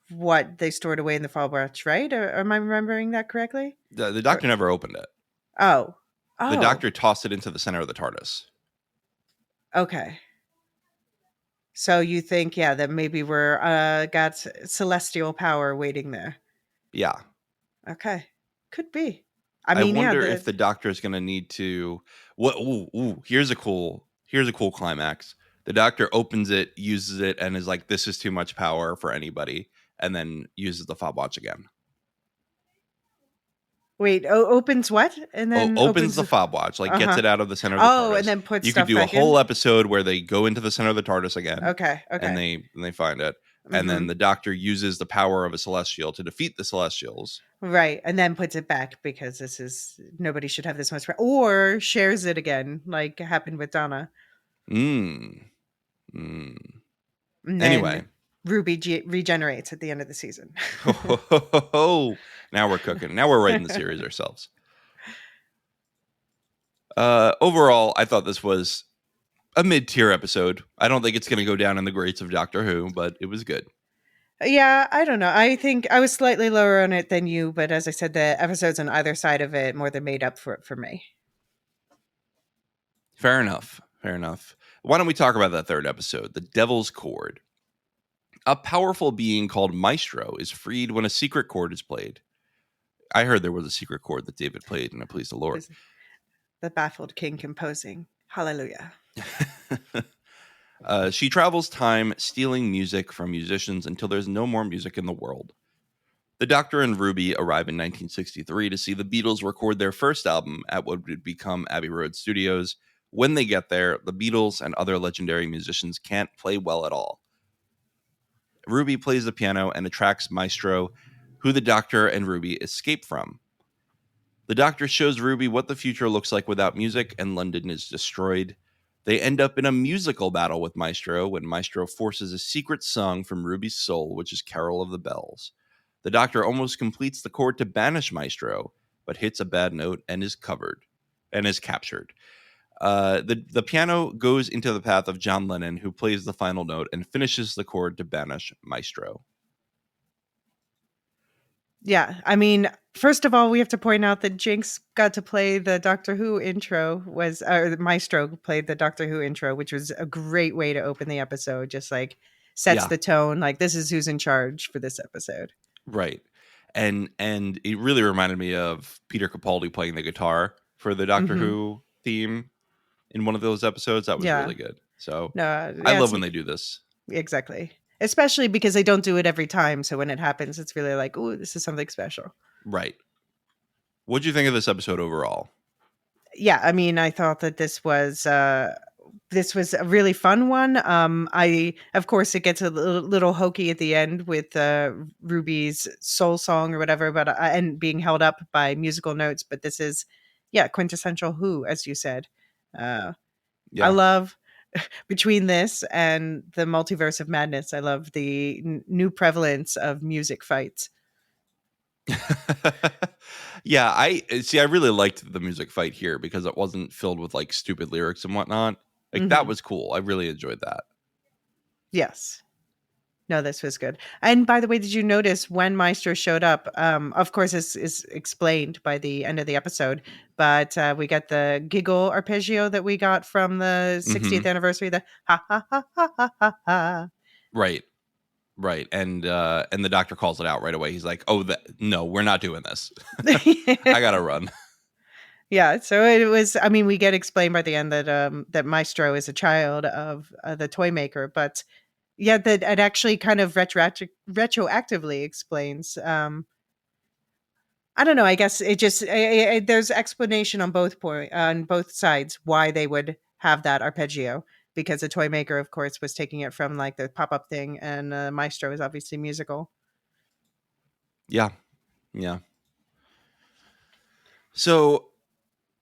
what they stored away in the fall watch, right? Or am I remembering that correctly? The Or Doctor never opened it. oh. The Oh, Doctor tossed it into the center of the TARDIS. okay. So you think, yeah, that maybe we're got celestial power waiting there. Yeah. Okay, could be. I I mean, yeah, wonder if the Doctor is going to need to. What? Ooh, here's a cool climax. The Doctor opens it, uses it, and is like, "This is too much power for anybody," and then uses the fob watch again. wait, opens what? And then Opens the fob watch, like gets Uh-huh. it out of the center of the Oh, TARDIS. and then put You could stuff do a back in? whole episode where they go into the center of the TARDIS again, Okay, and okay. they find it, and then Mhm. the Doctor uses the power of a Celestial to defeat the Celestials. Right, and then puts it back because this is nobody should have this much or shares it again, like happened with Donna. Mm. And Anyway. then Ruby regenerates at the end of the season. Now we're cooking. Now we're writing the series ourselves. Overall, I thought this was a mid-tier episode. I don't think it's going to go down in the greats of Doctor Who, but it was good. Yeah, I don't know. I think I was slightly lower on it than you, but as I said, the episodes on either side of it more than made up for it for me. Fair enough. Why don't we talk about that third episode, The Devil's Chord? A powerful being called Maestro is freed when a secret chord is played. I heard there was a secret chord that David played, and it pleased the Lord. The baffled king composing. Hallelujah. She travels time, stealing music from musicians until there's no more music in the world. The Doctor and Ruby arrive in 1963 to see the Beatles record their first album at what would become Abbey Road Studios. When they get there, the Beatles and other legendary musicians can't play well at all. Ruby plays the piano and attracts Maestro, who the Doctor and Ruby escape from. The Doctor shows Ruby what the future looks like without music, and London is destroyed. They end up in a musical battle with Maestro when Maestro forces a secret song from Ruby's soul, which is Carol of the Bells. The Doctor almost completes the chord to banish Maestro, but hits a bad note and is captured. The piano goes into the path of John Lennon, who plays the final note and finishes the chord to banish Maestro. Yeah, I mean, first of all, we have to point out that Jinx got to play the Doctor Who intro, or Maestro played the Doctor Who intro, which was a great way to open the episode. Just like sets the tone, like this is who's in charge for this episode. Right. And it really reminded me of Peter Capaldi playing the guitar for the Doctor Who theme in one of those episodes. That was really good. So I love when they do this. Exactly. Especially because they don't do it every time. So when it happens, it's really like, oh, this is something special. Right. What'd you think of this episode overall? Yeah, I mean, I thought that this was a really fun one. Of course, it gets a little hokey at the end with Ruby's soul song or whatever, but and being held up by musical notes. But this is, quintessential Who, as you said. I love between this and the Multiverse of Madness. I love the new prevalence of music fights. Yeah, I really liked the music fight here because it wasn't filled with like stupid lyrics and whatnot. Like that was cool. I really enjoyed that. Yes. No, this was good. And by the way, did you notice when Maestro showed up? Of course, this is explained by the end of the episode, but we got the giggle arpeggio that we got from the 60th anniversary. The ha ha ha ha ha ha ha. Right. And the Doctor calls it out right away. He's like, "Oh, no, we're not doing this. I gotta run." Yeah. So it was. I mean, we get explained by the end that that Maestro is a child of the toy maker, but yeah, that it actually kind of retroactively explains. I don't know. I guess it just there's explanation on both sides why they would have that arpeggio, because the toy maker, of course, was taking it from like the pop up thing, and Maestro is obviously musical. Yeah. So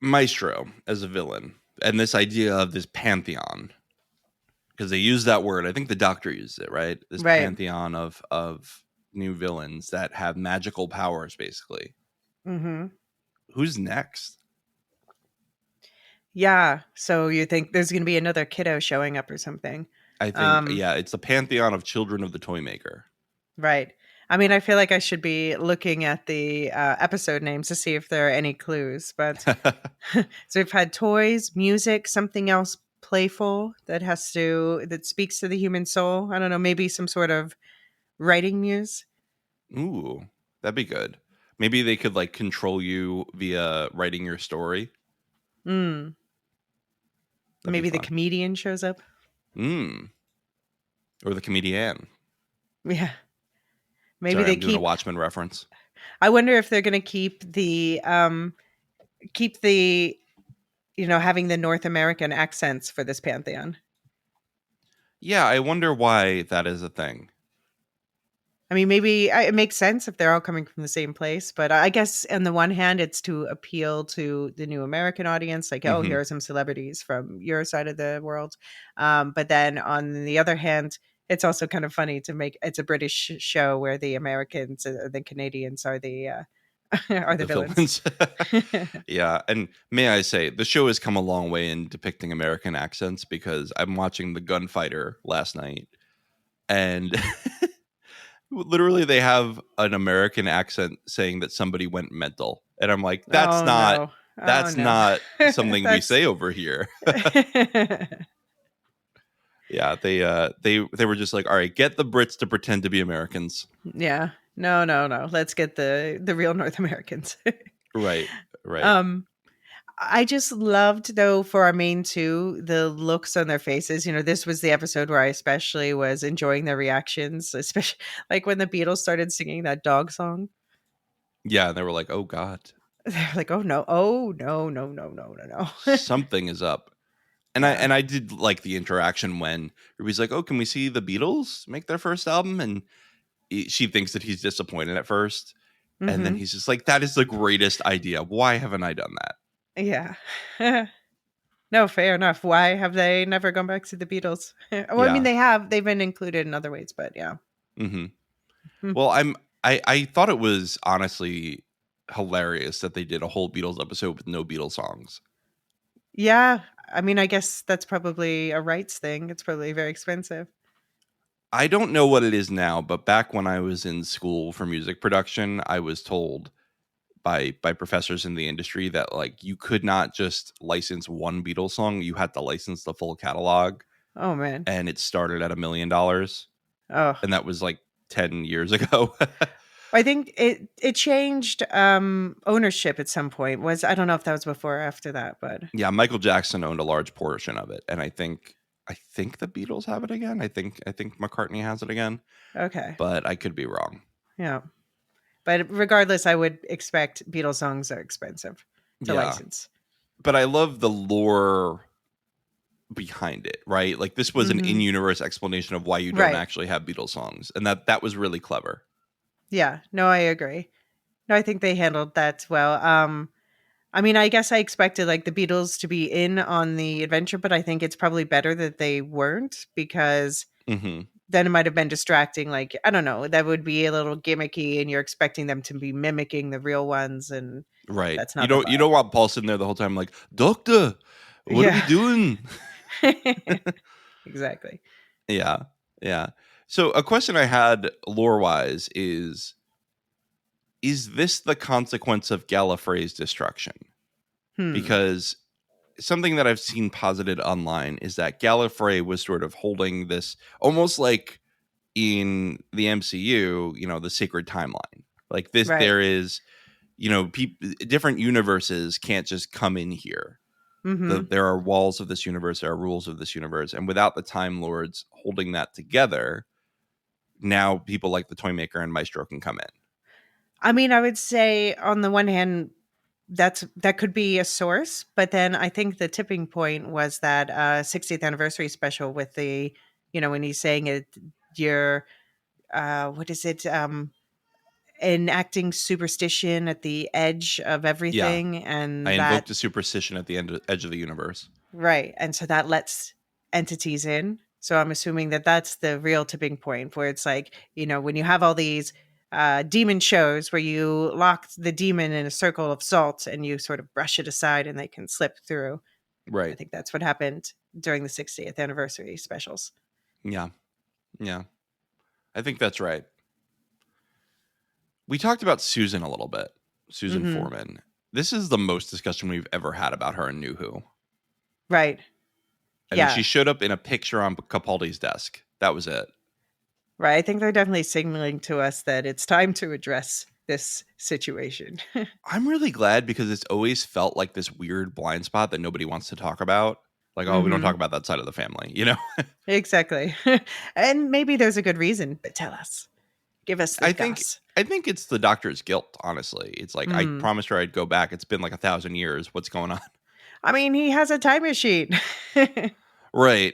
Maestro as a villain and this idea of this pantheon, because they use that word. I think the Doctor used it, right? This pantheon of new villains that have magical powers, basically. Mm-hmm. Who's next? Yeah. So you think there's going to be another kiddo showing up or something? I think, it's the pantheon of children of the toy maker. Right. I mean, I feel like I should be looking at the episode names to see if there are any clues. But so we've had toys, music, something else playful that speaks to the human soul. I don't know, maybe some sort of writing muse. Ooh, that'd be good. Maybe they could like control you via writing your story. Mm. That'd be Maybe the fun. comedian shows up. Mm. Or the comedian. Yeah. Maybe Sorry, they I'm doing a keep. Watchmen reference. I wonder if they're going to keep the having the North American accents for this pantheon. Yeah, I wonder why that is a thing. I mean, maybe it makes sense if they're all coming from the same place, but I guess on the one hand, it's to appeal to the new American audience, like, oh, Mm-hmm. here are some celebrities from your side of the world. But then on the other hand, it's also kind of funny to make it's a British show where the Americans or the Canadians are the are the The villains. villains. Yeah, and may I say, the show has come a long way in depicting American accents because I'm watching The Gunfighter last night, and literally they have an American accent saying that somebody went mental, and I'm like, Oh no! Oh that's no! not something we That's say over here. Yeah, they were just like, all right, get the Brits to pretend to be Americans. yeah. No, no, no. Let's get the real North Americans. Right, right. um I just loved, though, for our main two, the looks on their faces. This was the episode where I especially was enjoying their reactions, especially like when the Beatles started singing that dog song. Yeah, and they were like, oh God, They're like, oh no, oh no, no, no, no, no, no. something is up. And I Yeah. and I did like the interaction when Ruby's like, "Oh, can we see the Beatles make their first album?" And she thinks that he's disappointed at first, and then Hmm. he's just like, "That is the greatest idea. Why haven't I done that?" Yeah. No, fair enough. Why have they never gone back to the Beatles? Well, I mean, Yeah. they have. They've been included in other ways, but yeah. Hmm. Hmm. Well, I thought it was honestly hilarious that they did a whole Beatles episode with no Beatles songs. Yeah. I mean, I guess that's probably a rights thing. It's probably very expensive. I don't know what it is now, but back when I was in school for music production, I was told by professors in the industry that like you could not just license one Beatles song, you had to license the full catalog, Oh man. and it started at $1 million, Oh. and that was like 10 years ago. I think it changed ownership at some point. I don't know if that was before or after that, but Yeah, Michael Jackson owned a large portion of it, and I think the Beatles have it again. I think McCartney has it again, okay. but I could be wrong. Yeah. But regardless, I would expect Beatles songs are expensive to Yeah, license. but I love the lore behind it, right? Like this was an Hmm. in-universe explanation of why you don't Right. actually have Beatles songs, and that was really clever. Yeah. No, I agree. No, I think they handled that well. I mean, I guess I expected like the Beatles to be in on the adventure, but I think it's probably better that they weren't because Hmm. then it might have been distracting. Like, I don't know, that would be a little gimmicky and you're expecting them to be mimicking the real ones. And Right. that's You not the don't you vibe. don't want Paul sitting there the whole time like, "Doctor, what are we Yeah. doing?" Exactly. Yeah. Yeah. So a question I had lore-wise is this the consequence of Gallifrey's destruction? Hmm. Because something that I've seen posited online is that Gallifrey was sort of holding this almost like in the MCU, the sacred timeline. Like this Right. there is, different universes can't just come in here. Hmm. There are walls of this universe, there are rules of this universe, and without the Time Lords holding that together, now people like the Toymaker and Maestro can come in. I mean, I would say on the one hand, that could be a source, but then I think the tipping point was that 60th anniversary special with when he's saying it, you're what is it? Enacting superstition at the edge of Yeah, everything, I and that invoked a superstition at the edge of the universe. right, and so that lets entities in. So I'm assuming that that's the real tipping point where it's like, when you have all these demon shows where you lock the demon in a circle of salt and you sort of brush it aside and they can slip through. I Right. think that's what happened during the 60th anniversary specials. Yeah. Yeah. I think that's right. We talked about Susan a little bit. Susan Mm-hmm. Foreman. This is the most discussion we've ever had about her in New Who. Right. I mean, Yeah. she showed up in a picture on Capaldi's desk. That was it. Right. I think they're definitely signaling to us that it's time to address this situation. I'm really glad because it's always felt like this weird blind spot that nobody wants to talk about. Like, oh, we don't Mm-hmm. talk about that side of the family, you know? Exactly. And maybe there's a good reason, but tell us. Give us the I think goss. I think it's the doctor's guilt, honestly. It's like I Mm. promised her I'd go back. It's been like 1,000 years. What's going on? I mean, he has a time machine. Right.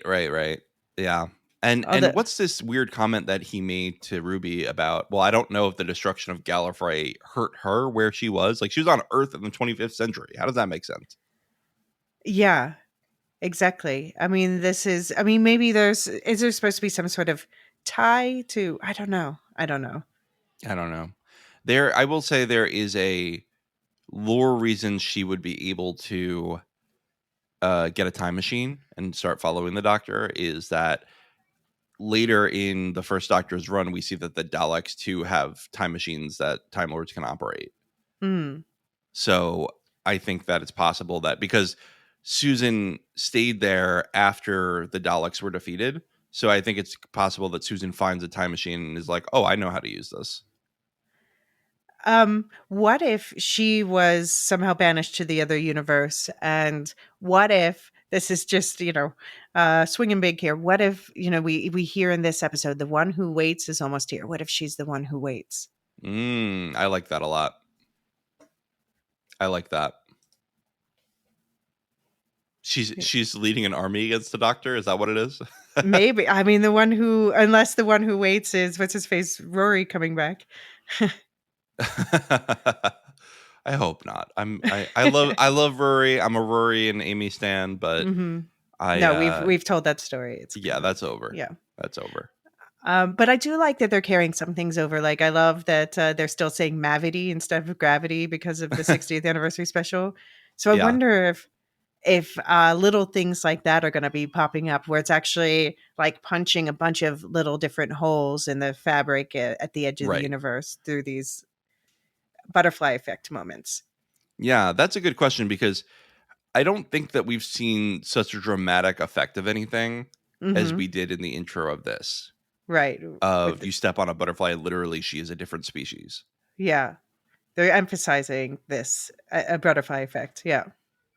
Yeah. And Although, what's this weird comment that he made to Ruby about, well, I don't know if the destruction of Gallifrey hurt her where she was. Like she was on Earth in the 25th century. How does that make sense? yeah, exactly. I mean, maybe is there supposed to be some sort of tie to, I don't know. I don't know. I will say there is a lore reason she would be able to get a time machine and start following the Doctor is that later in the first Doctor's run, we see that the Daleks too have time machines that Time Lords can operate. Mm. So I think that it's possible that because Susan stayed there after the Daleks were defeated, so I think it's possible that Susan finds a time machine and is like, "Oh, I know how to use this." What if she was somehow banished to the other universe? And what if this is just, swinging big here? What if, we hear in this episode, the one who waits is almost here. What if she's the one who waits? I like that a lot. I like that. She's leading an army against the Doctor. Is that what it is? Maybe. I mean, unless the one who waits is what's his face, Rory coming back. I hope not. I love Rory. I'm a Rory and Amy stan, but Mm-hmm. I No, we've told that story. It's that's over. Yeah. That's over. But I do like that they're carrying some things over. Like I love that they're still saying Mavity instead of gravity because of the 60th anniversary special. So I Yeah. wonder if little things like that are going to be popping up, where it's actually like punching a bunch of little different holes in the fabric at the edge of Right. the universe through these butterfly effect moments. Yeah, that's a good question because I don't think that we've seen such a dramatic effect of anything as Mm-hmm. we did in the intro of this. Right. You step on a butterfly, literally she is a different species. Yeah. They're emphasizing this, a butterfly effect. Yeah.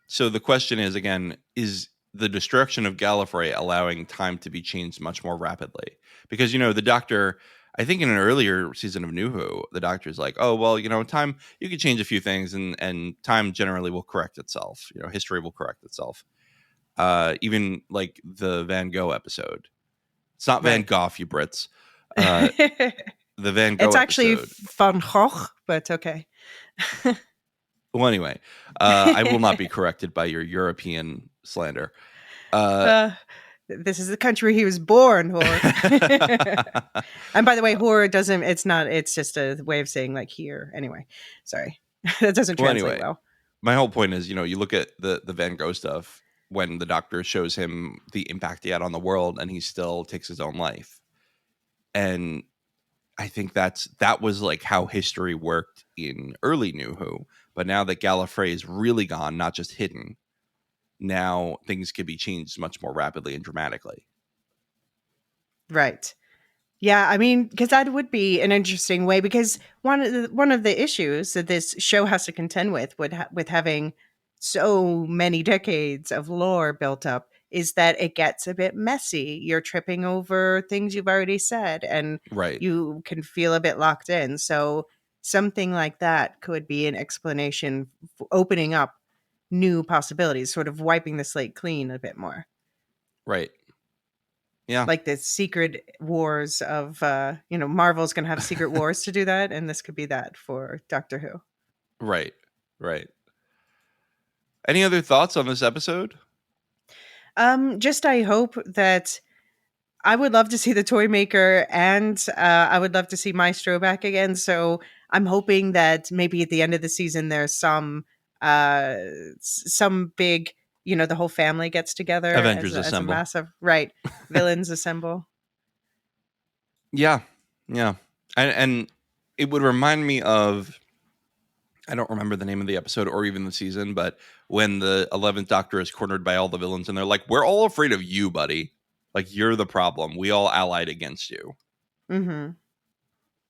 So the question is, again, is the destruction of Gallifrey allowing time to be changed much more rapidly? Because, the Doctor, I think in an earlier season of New Who, the Doctor's like, oh, well, time, you can change a few things and time generally will correct itself. History will correct itself. Even like the Van Gogh episode. It's not Van Right. Gogh, you Brits. The Van Gogh It's actually episode. Van Gogh, but okay. Well, anyway, I will not be corrected by your European slander. This is the country he was born, whore. And by the way, whore it's just a way of saying like here. Anyway, sorry. That doesn't translate well. My whole point is, you look at the Van Gogh stuff when the Doctor shows him the impact he had on the world and he still takes his own life. And I think that was like how history worked in early New Who. But now that Gallifrey is really gone, not just hidden, now things can be changed much more rapidly and dramatically. Right. Yeah, I mean, because that would be an interesting way. Because one of the issues that this show has to contend with having so many decades of lore built up is that it gets a bit messy. You're tripping over things you've already said, and Right. you can feel a bit locked in. So something like that could be an explanation for opening up new possibilities, sort of wiping the slate clean a bit more. Right. Yeah. Like the secret wars of, Marvel's going to have secret wars to do that. And this could be that for Doctor Who. Right. Any other thoughts on this episode? Just I hope that I would love to see the toy maker and I would love to see Maestro back again. So I'm hoping that maybe at the end of the season, there's some big, the whole family gets together. Avengers as assemble. a massive, right. Villains assemble. Yeah. And It would remind me of, I don't remember the name of the episode or even the season, but when the 11th Doctor is cornered by all the villains and they're like, we're all afraid of you, buddy. Like, you're the problem. We all allied against you. Mm-hmm.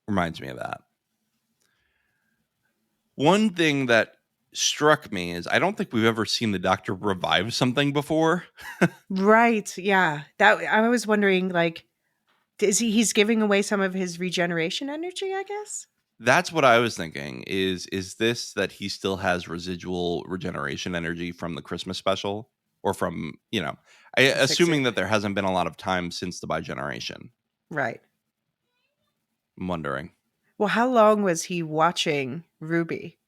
Reminds me of that. One thing that struck me is I don't think we've ever seen the Doctor revive something before. Right. Yeah. That I was wondering, like, he's giving away some of his regeneration energy, I guess? That's what I was thinking. Is this that he still has residual regeneration energy from the Christmas special, or from, assuming that there hasn't been a lot of time since the Bi-Generation. Right. I'm wondering. Well, how long was he watching Ruby?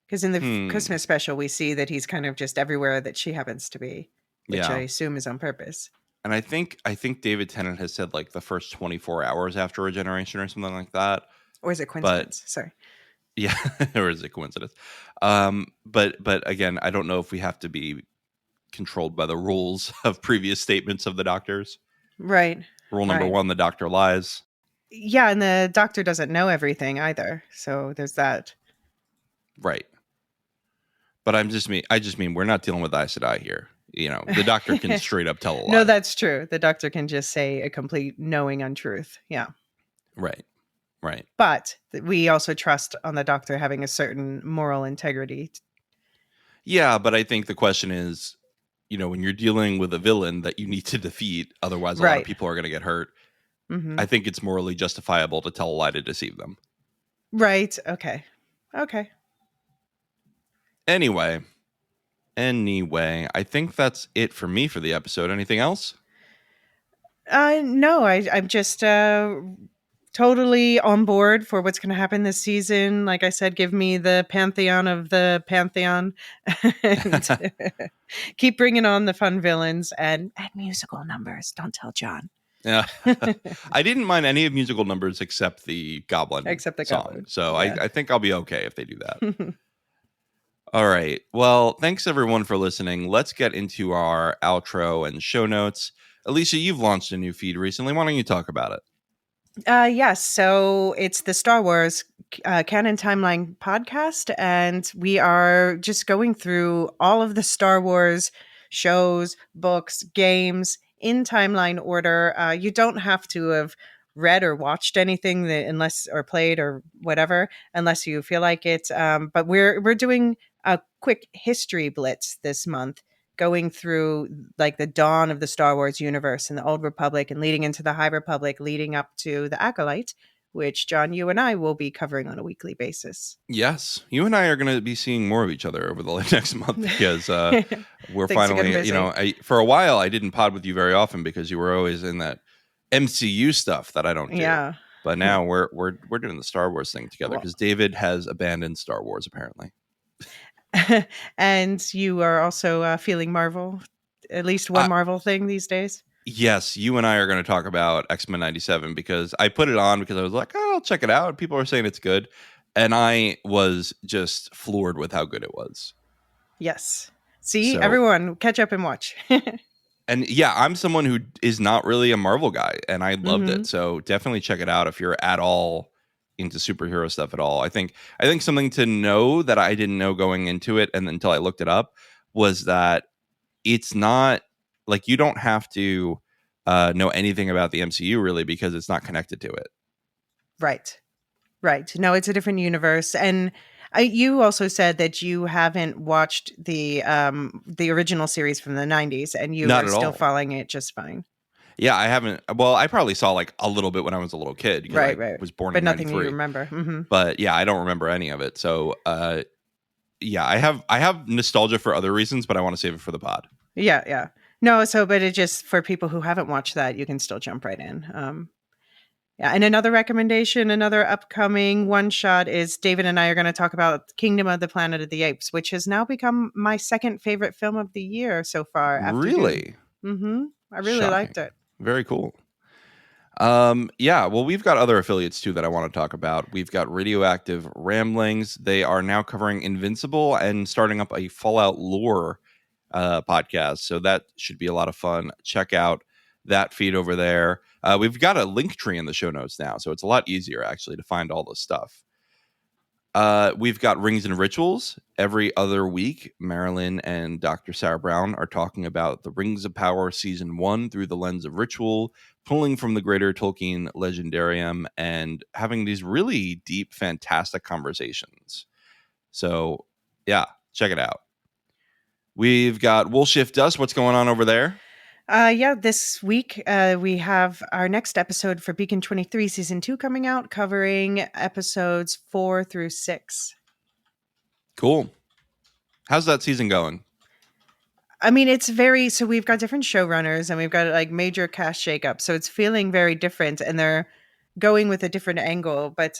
Because in the Christmas special, we see that he's kind of just everywhere that she happens to be, which I assume is on purpose. And I think David Tennant has said like the first 24 hours after regeneration or something like that. Or is it coincidence? Sorry. Yeah, or is it coincidence? But again, I don't know if we have to be controlled by the rules of previous statements of the doctors. Right. Rule number 1, the doctor lies. Yeah, and the doctor doesn't know everything either. So there's that. Right. But I just mean we're not dealing with Aes Sedai here. The doctor can straight up tell a lie. No, that's true. The doctor can just say a complete knowing untruth. Yeah. Right. But we also trust on the doctor having a certain moral integrity. Yeah, but I think the question is, when you're dealing with a villain that you need to defeat, otherwise a lot of people are going to get hurt. Mm-hmm. I think it's morally justifiable to tell a lie to deceive them. Right. Okay. Anyway, I think that's it for me for the episode. Anything else? No, I'm just totally on board for what's going to happen this season. Like I said, give me the pantheon of the pantheon. And keep bringing on the fun villains and musical numbers. Don't tell John. Yeah, I didn't mind any of musical numbers except the Goblin song. Goblin. So yeah. I think I'll be okay if they do that. All right. Well, thanks everyone for listening. Let's get into our outro and show notes. Elysia, you've launched a new feed recently. Why don't you talk about it? Yes. So it's the Star Wars Canon Timeline podcast, and we are just going through all of the Star Wars shows, books, games in timeline order. You don't have to have read or watched anything or played or whatever, unless you feel like it. But we're doing a quick history blitz this month, going through like the dawn of the Star Wars universe and the Old Republic and leading into the High Republic, leading up to the Acolyte, which John, you and I will be covering on a weekly basis. Yes. You and I are going to be seeing more of each other over the next month because we're finally, for a while I didn't pod with you very often because you were always in that MCU stuff that I don't do. Yeah. But now we're doing the Star Wars thing together because David has abandoned Star Wars apparently. And you are also feeling Marvel, at least one Marvel thing these days? Yes, you and I are going to talk about X-Men 97 because I put it on because I was like, I'll check it out. People are saying it's good. And I was just floored with how good it was. Yes. See, everyone, catch up and watch. And yeah, I'm someone who is not really a Marvel guy, and I loved it. So definitely check it out if you're at all into superhero stuff at all. I think something to know that I didn't know going into it and until I looked it up was that it's not like you don't have to know anything about the MCU really because it's not connected to it. Right. No, it's a different universe. And you also said that you haven't watched the original series from the 90s and you are still following it just fine. Yeah, I haven't. Well, I probably saw like a little bit when I was a little kid because I was born in 93. But nothing you remember. Mm-hmm. But yeah, I don't remember any of it. So yeah, I have nostalgia for other reasons, but I want to save it for the pod. Yeah. No, but it just for people who haven't watched that, you can still jump right in. Yeah, and another recommendation, another upcoming one shot is David and I are going to talk about Kingdom of the Planet of the Apes, which has now become my second favorite film of the year so far. Really? Mm-hmm. I really liked it. Very cool. Yeah, well, we've got other affiliates too that I want to talk about. We've got Radioactive Ramblings. They are now covering Invincible and starting up a Fallout lore podcast. So that should be a lot of fun. Check out that feed over there. We've got a link tree in the show notes now, so it's a lot easier actually to find all this stuff. We've got Rings and Rituals. Every other week, Marilyn and Dr. Sarah Brown are talking about the Rings of Power Season 1 through the lens of ritual, pulling from the greater Tolkien legendarium, and having these really deep, fantastic conversations. So, yeah, check it out. We've got Wool Shift Dust. What's going on over there? This week we have our next episode for Beacon 23 Season 2 coming out, covering episodes 4 through 6. Cool. How's that season going? I mean, so we've got different showrunners and we've got like major cast shakeup. So it's feeling very different and they're going with a different angle. But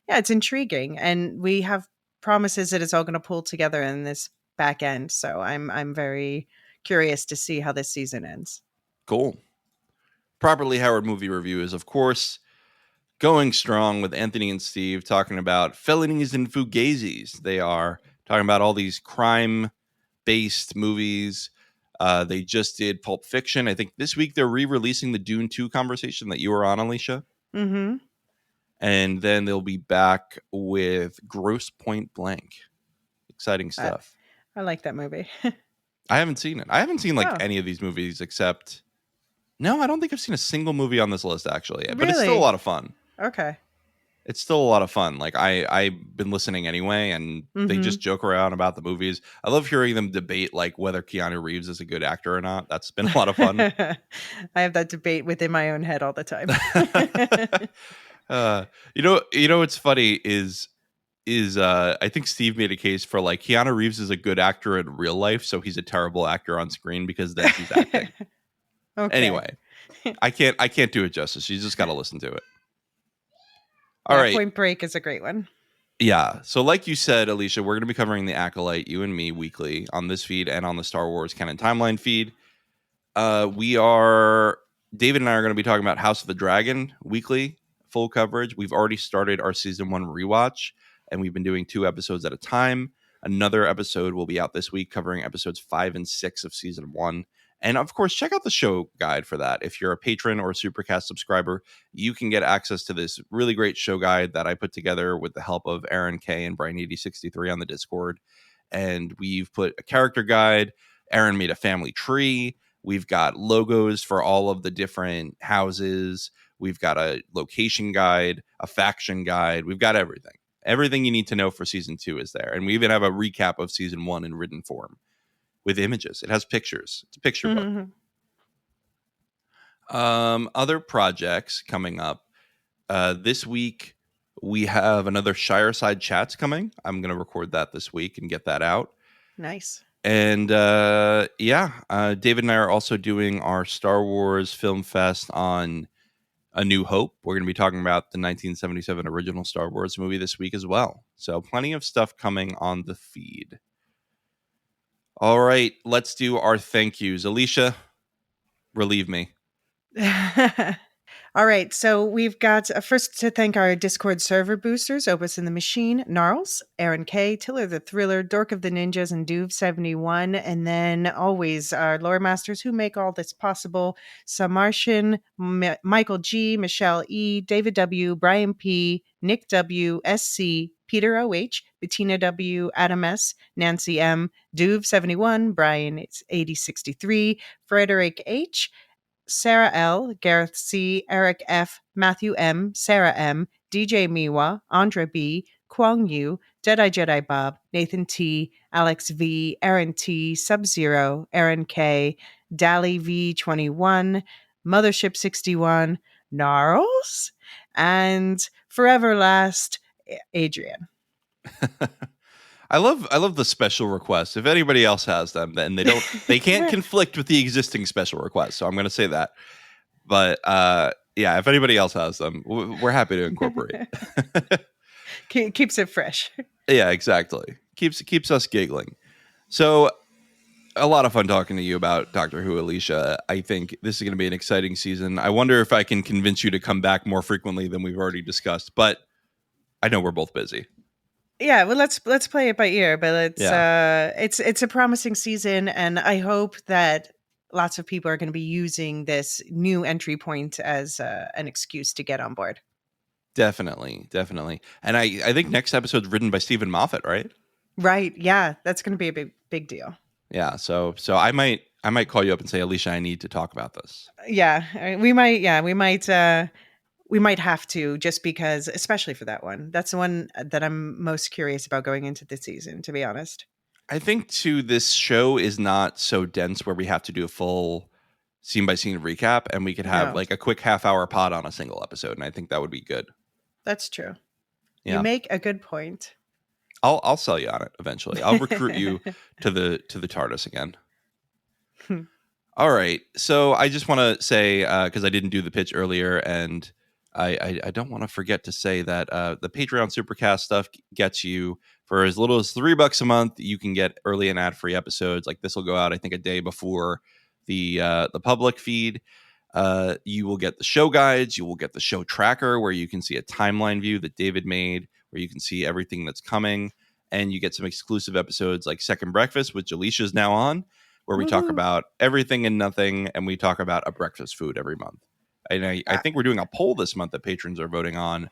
it's intriguing. And we have promises that it's all going to pull together in this back end. So I'm very curious to see how this season ends. Cool. Properly Howard Movie Review is, of course, going strong with Anthony and Steve talking about felonies and fugazis. They are talking about all these crime-based movies. They just did Pulp Fiction. I think this week they're re-releasing the Dune 2 conversation that you were on, Elysia. Mm-hmm. And then they'll be back with Gross Point Blank. Exciting stuff. I like that movie. I haven't seen it. I haven't seen any of these movies except... No, I don't think I've seen a single movie on this list, actually. But it's still a lot of fun. Okay. It's still a lot of fun. Like, I've been listening anyway, and they just joke around about the movies. I love hearing them debate, like, whether Keanu Reeves is a good actor or not. That's been a lot of fun. I have that debate within my own head all the time. You know what's funny is I think Steve made a case for, like, Keanu Reeves is a good actor in real life, so he's a terrible actor on screen because then he's acting. Okay. Anyway, I can't do it justice. You just got to listen to it. All right. Point Break is a great one. Yeah. So like you said, Elysia, we're going to be covering The Acolyte, you and me, weekly on this feed and on the Star Wars Canon Timeline feed. David and I are going to be talking about House of the Dragon weekly, full coverage. We've already started our season 1 rewatch, and we've been doing 2 episodes at a time. Another episode will be out this week covering episodes 5 and 6 of season 1. And of course, check out the show guide for that. If you're a patron or a Supercast subscriber, you can get access to this really great show guide that I put together with the help of Aaron K and Brian8063 on the Discord. And we've put a character guide. Aaron made a family tree. We've got logos for all of the different houses. We've got a location guide, a faction guide. We've got everything. Everything you need to know for season 2 is there. And we even have a recap of season 1 in written form. With images. It has pictures. It's a picture book. Other projects coming up. This week, we have another Shireside Chats coming. I'm going to record that this week and get that out. Nice. And David and I are also doing our Star Wars Film Fest on A New Hope. We're going to be talking about the 1977 original Star Wars movie this week as well. So plenty of stuff coming on the feed. All right, let's do our thank yous. Elysia, relieve me. All right, so we've got first to thank our Discord server boosters, Opus in the Machine, Gnarls, Aaron K, Tiller the Thriller, Dork of the Ninjas, and Duve71, and then always our lore masters who make all this possible, Samartian, Michael G, Michelle E, David W, Brian P, Nick W, SC, Peter OH, Bettina W, Adam S, Nancy M, Duve71, Brian 8063, Frederick H, Sarah L, Gareth C, Eric F, Matthew M, Sarah M, DJ Miwa, Andra B, Kwong Yu, Jedi Bob, Nathan T, Alex V, Aaron T, Sub-Zero, Aaron K, Dally V21, Mothership 61, Gnarls, and Forever Last, Adrian. I love the special requests. If anybody else has them, then they can't conflict with the existing special requests. So I'm going to say that. But if anybody else has them, we're happy to incorporate. Keeps it fresh. Yeah, exactly. Keeps us giggling. So a lot of fun talking to you about Doctor Who, Elysia. I think this is going to be an exciting season. I wonder if I can convince you to come back more frequently than we've already discussed. But I know we're both busy. Yeah, well, let's play it by ear, but it's a promising season, and I hope that lots of people are going to be using this new entry point as an excuse to get on board. Definitely. And I think next episode's written by Stephen Moffat, right? Right. Yeah, that's going to be a big deal. Yeah. So I might call you up and say, Elysia, I need to talk about this. Yeah, we might. Yeah, we might have to, just because, especially for that one. That's the one that I'm most curious about going into this season, to be honest. I think too, this show is not so dense where we have to do a full scene by scene recap, and we could have like a quick half-hour pod on a single episode, and I think that would be good. That's true. Yeah. You make a good point. I'll sell you on it eventually. I'll recruit you to the TARDIS again. All right. So I just want to say, because I didn't do the pitch earlier, and I don't want to forget to say that the Patreon Supercast stuff gets you for as little as $3 a month. You can get early and ad-free episodes. Like this will go out, I think, a day before the public feed. You will get the show guides. You will get the show tracker, where you can see a timeline view that David made, where you can see everything that's coming. And you get some exclusive episodes like Second Breakfast, which Alicia's now on, where we talk about everything and nothing, and we talk about a breakfast food every month. And I think we're doing a poll this month that patrons are voting on.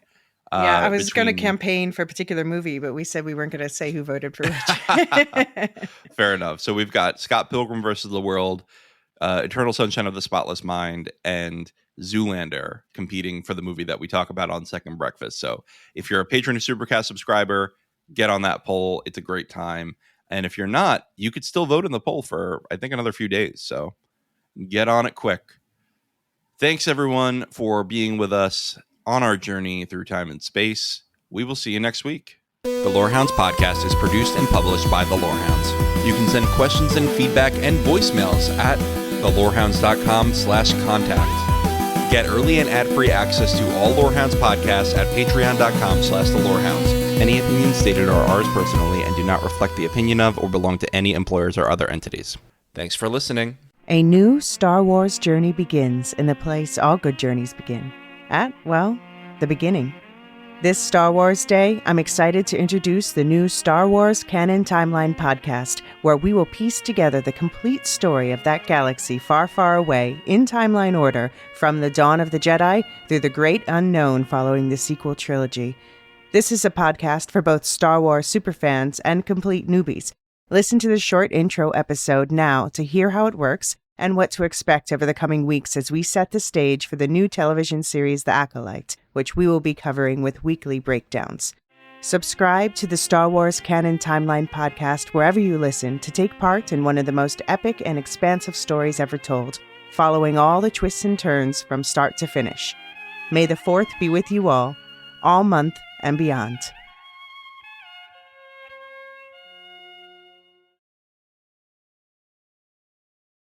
I was going to campaign for a particular movie, but we said we weren't going to say who voted for which. Fair enough. So we've got Scott Pilgrim versus the World, Eternal Sunshine of the Spotless Mind, and Zoolander competing for the movie that we talk about on Second Breakfast. So if you're a patron or Supercast subscriber, get on that poll. It's a great time. And if you're not, you could still vote in the poll for, I think, another few days. So get on it quick. Thanks, everyone, for being with us on our journey through time and space. We will see you next week. The Lorehounds podcast is produced and published by the Lorehounds. You can send questions and feedback and voicemails at thelorehounds.com/contact. Get early and ad-free access to all Lorehounds podcasts at patreon.com/thelorehounds. Any opinions stated are ours personally and do not reflect the opinion of or belong to any employers or other entities. Thanks for listening. A new Star Wars journey begins in the place all good journeys begin. At, well, the beginning. This Star Wars Day, I'm excited to introduce the new Star Wars Canon Timeline podcast, where we will piece together the complete story of that galaxy far, far away in timeline order, from the dawn of the Jedi through the great unknown following the sequel trilogy. This is a podcast for both Star Wars superfans and complete newbies. Listen to the short intro episode now to hear how it works and what to expect over the coming weeks as we set the stage for the new television series The Acolyte, which we will be covering with weekly breakdowns. Subscribe to the Star Wars Canon Timeline podcast wherever you listen to take part in one of the most epic and expansive stories ever told, following all the twists and turns from start to finish. May the 4th be with you all month and beyond.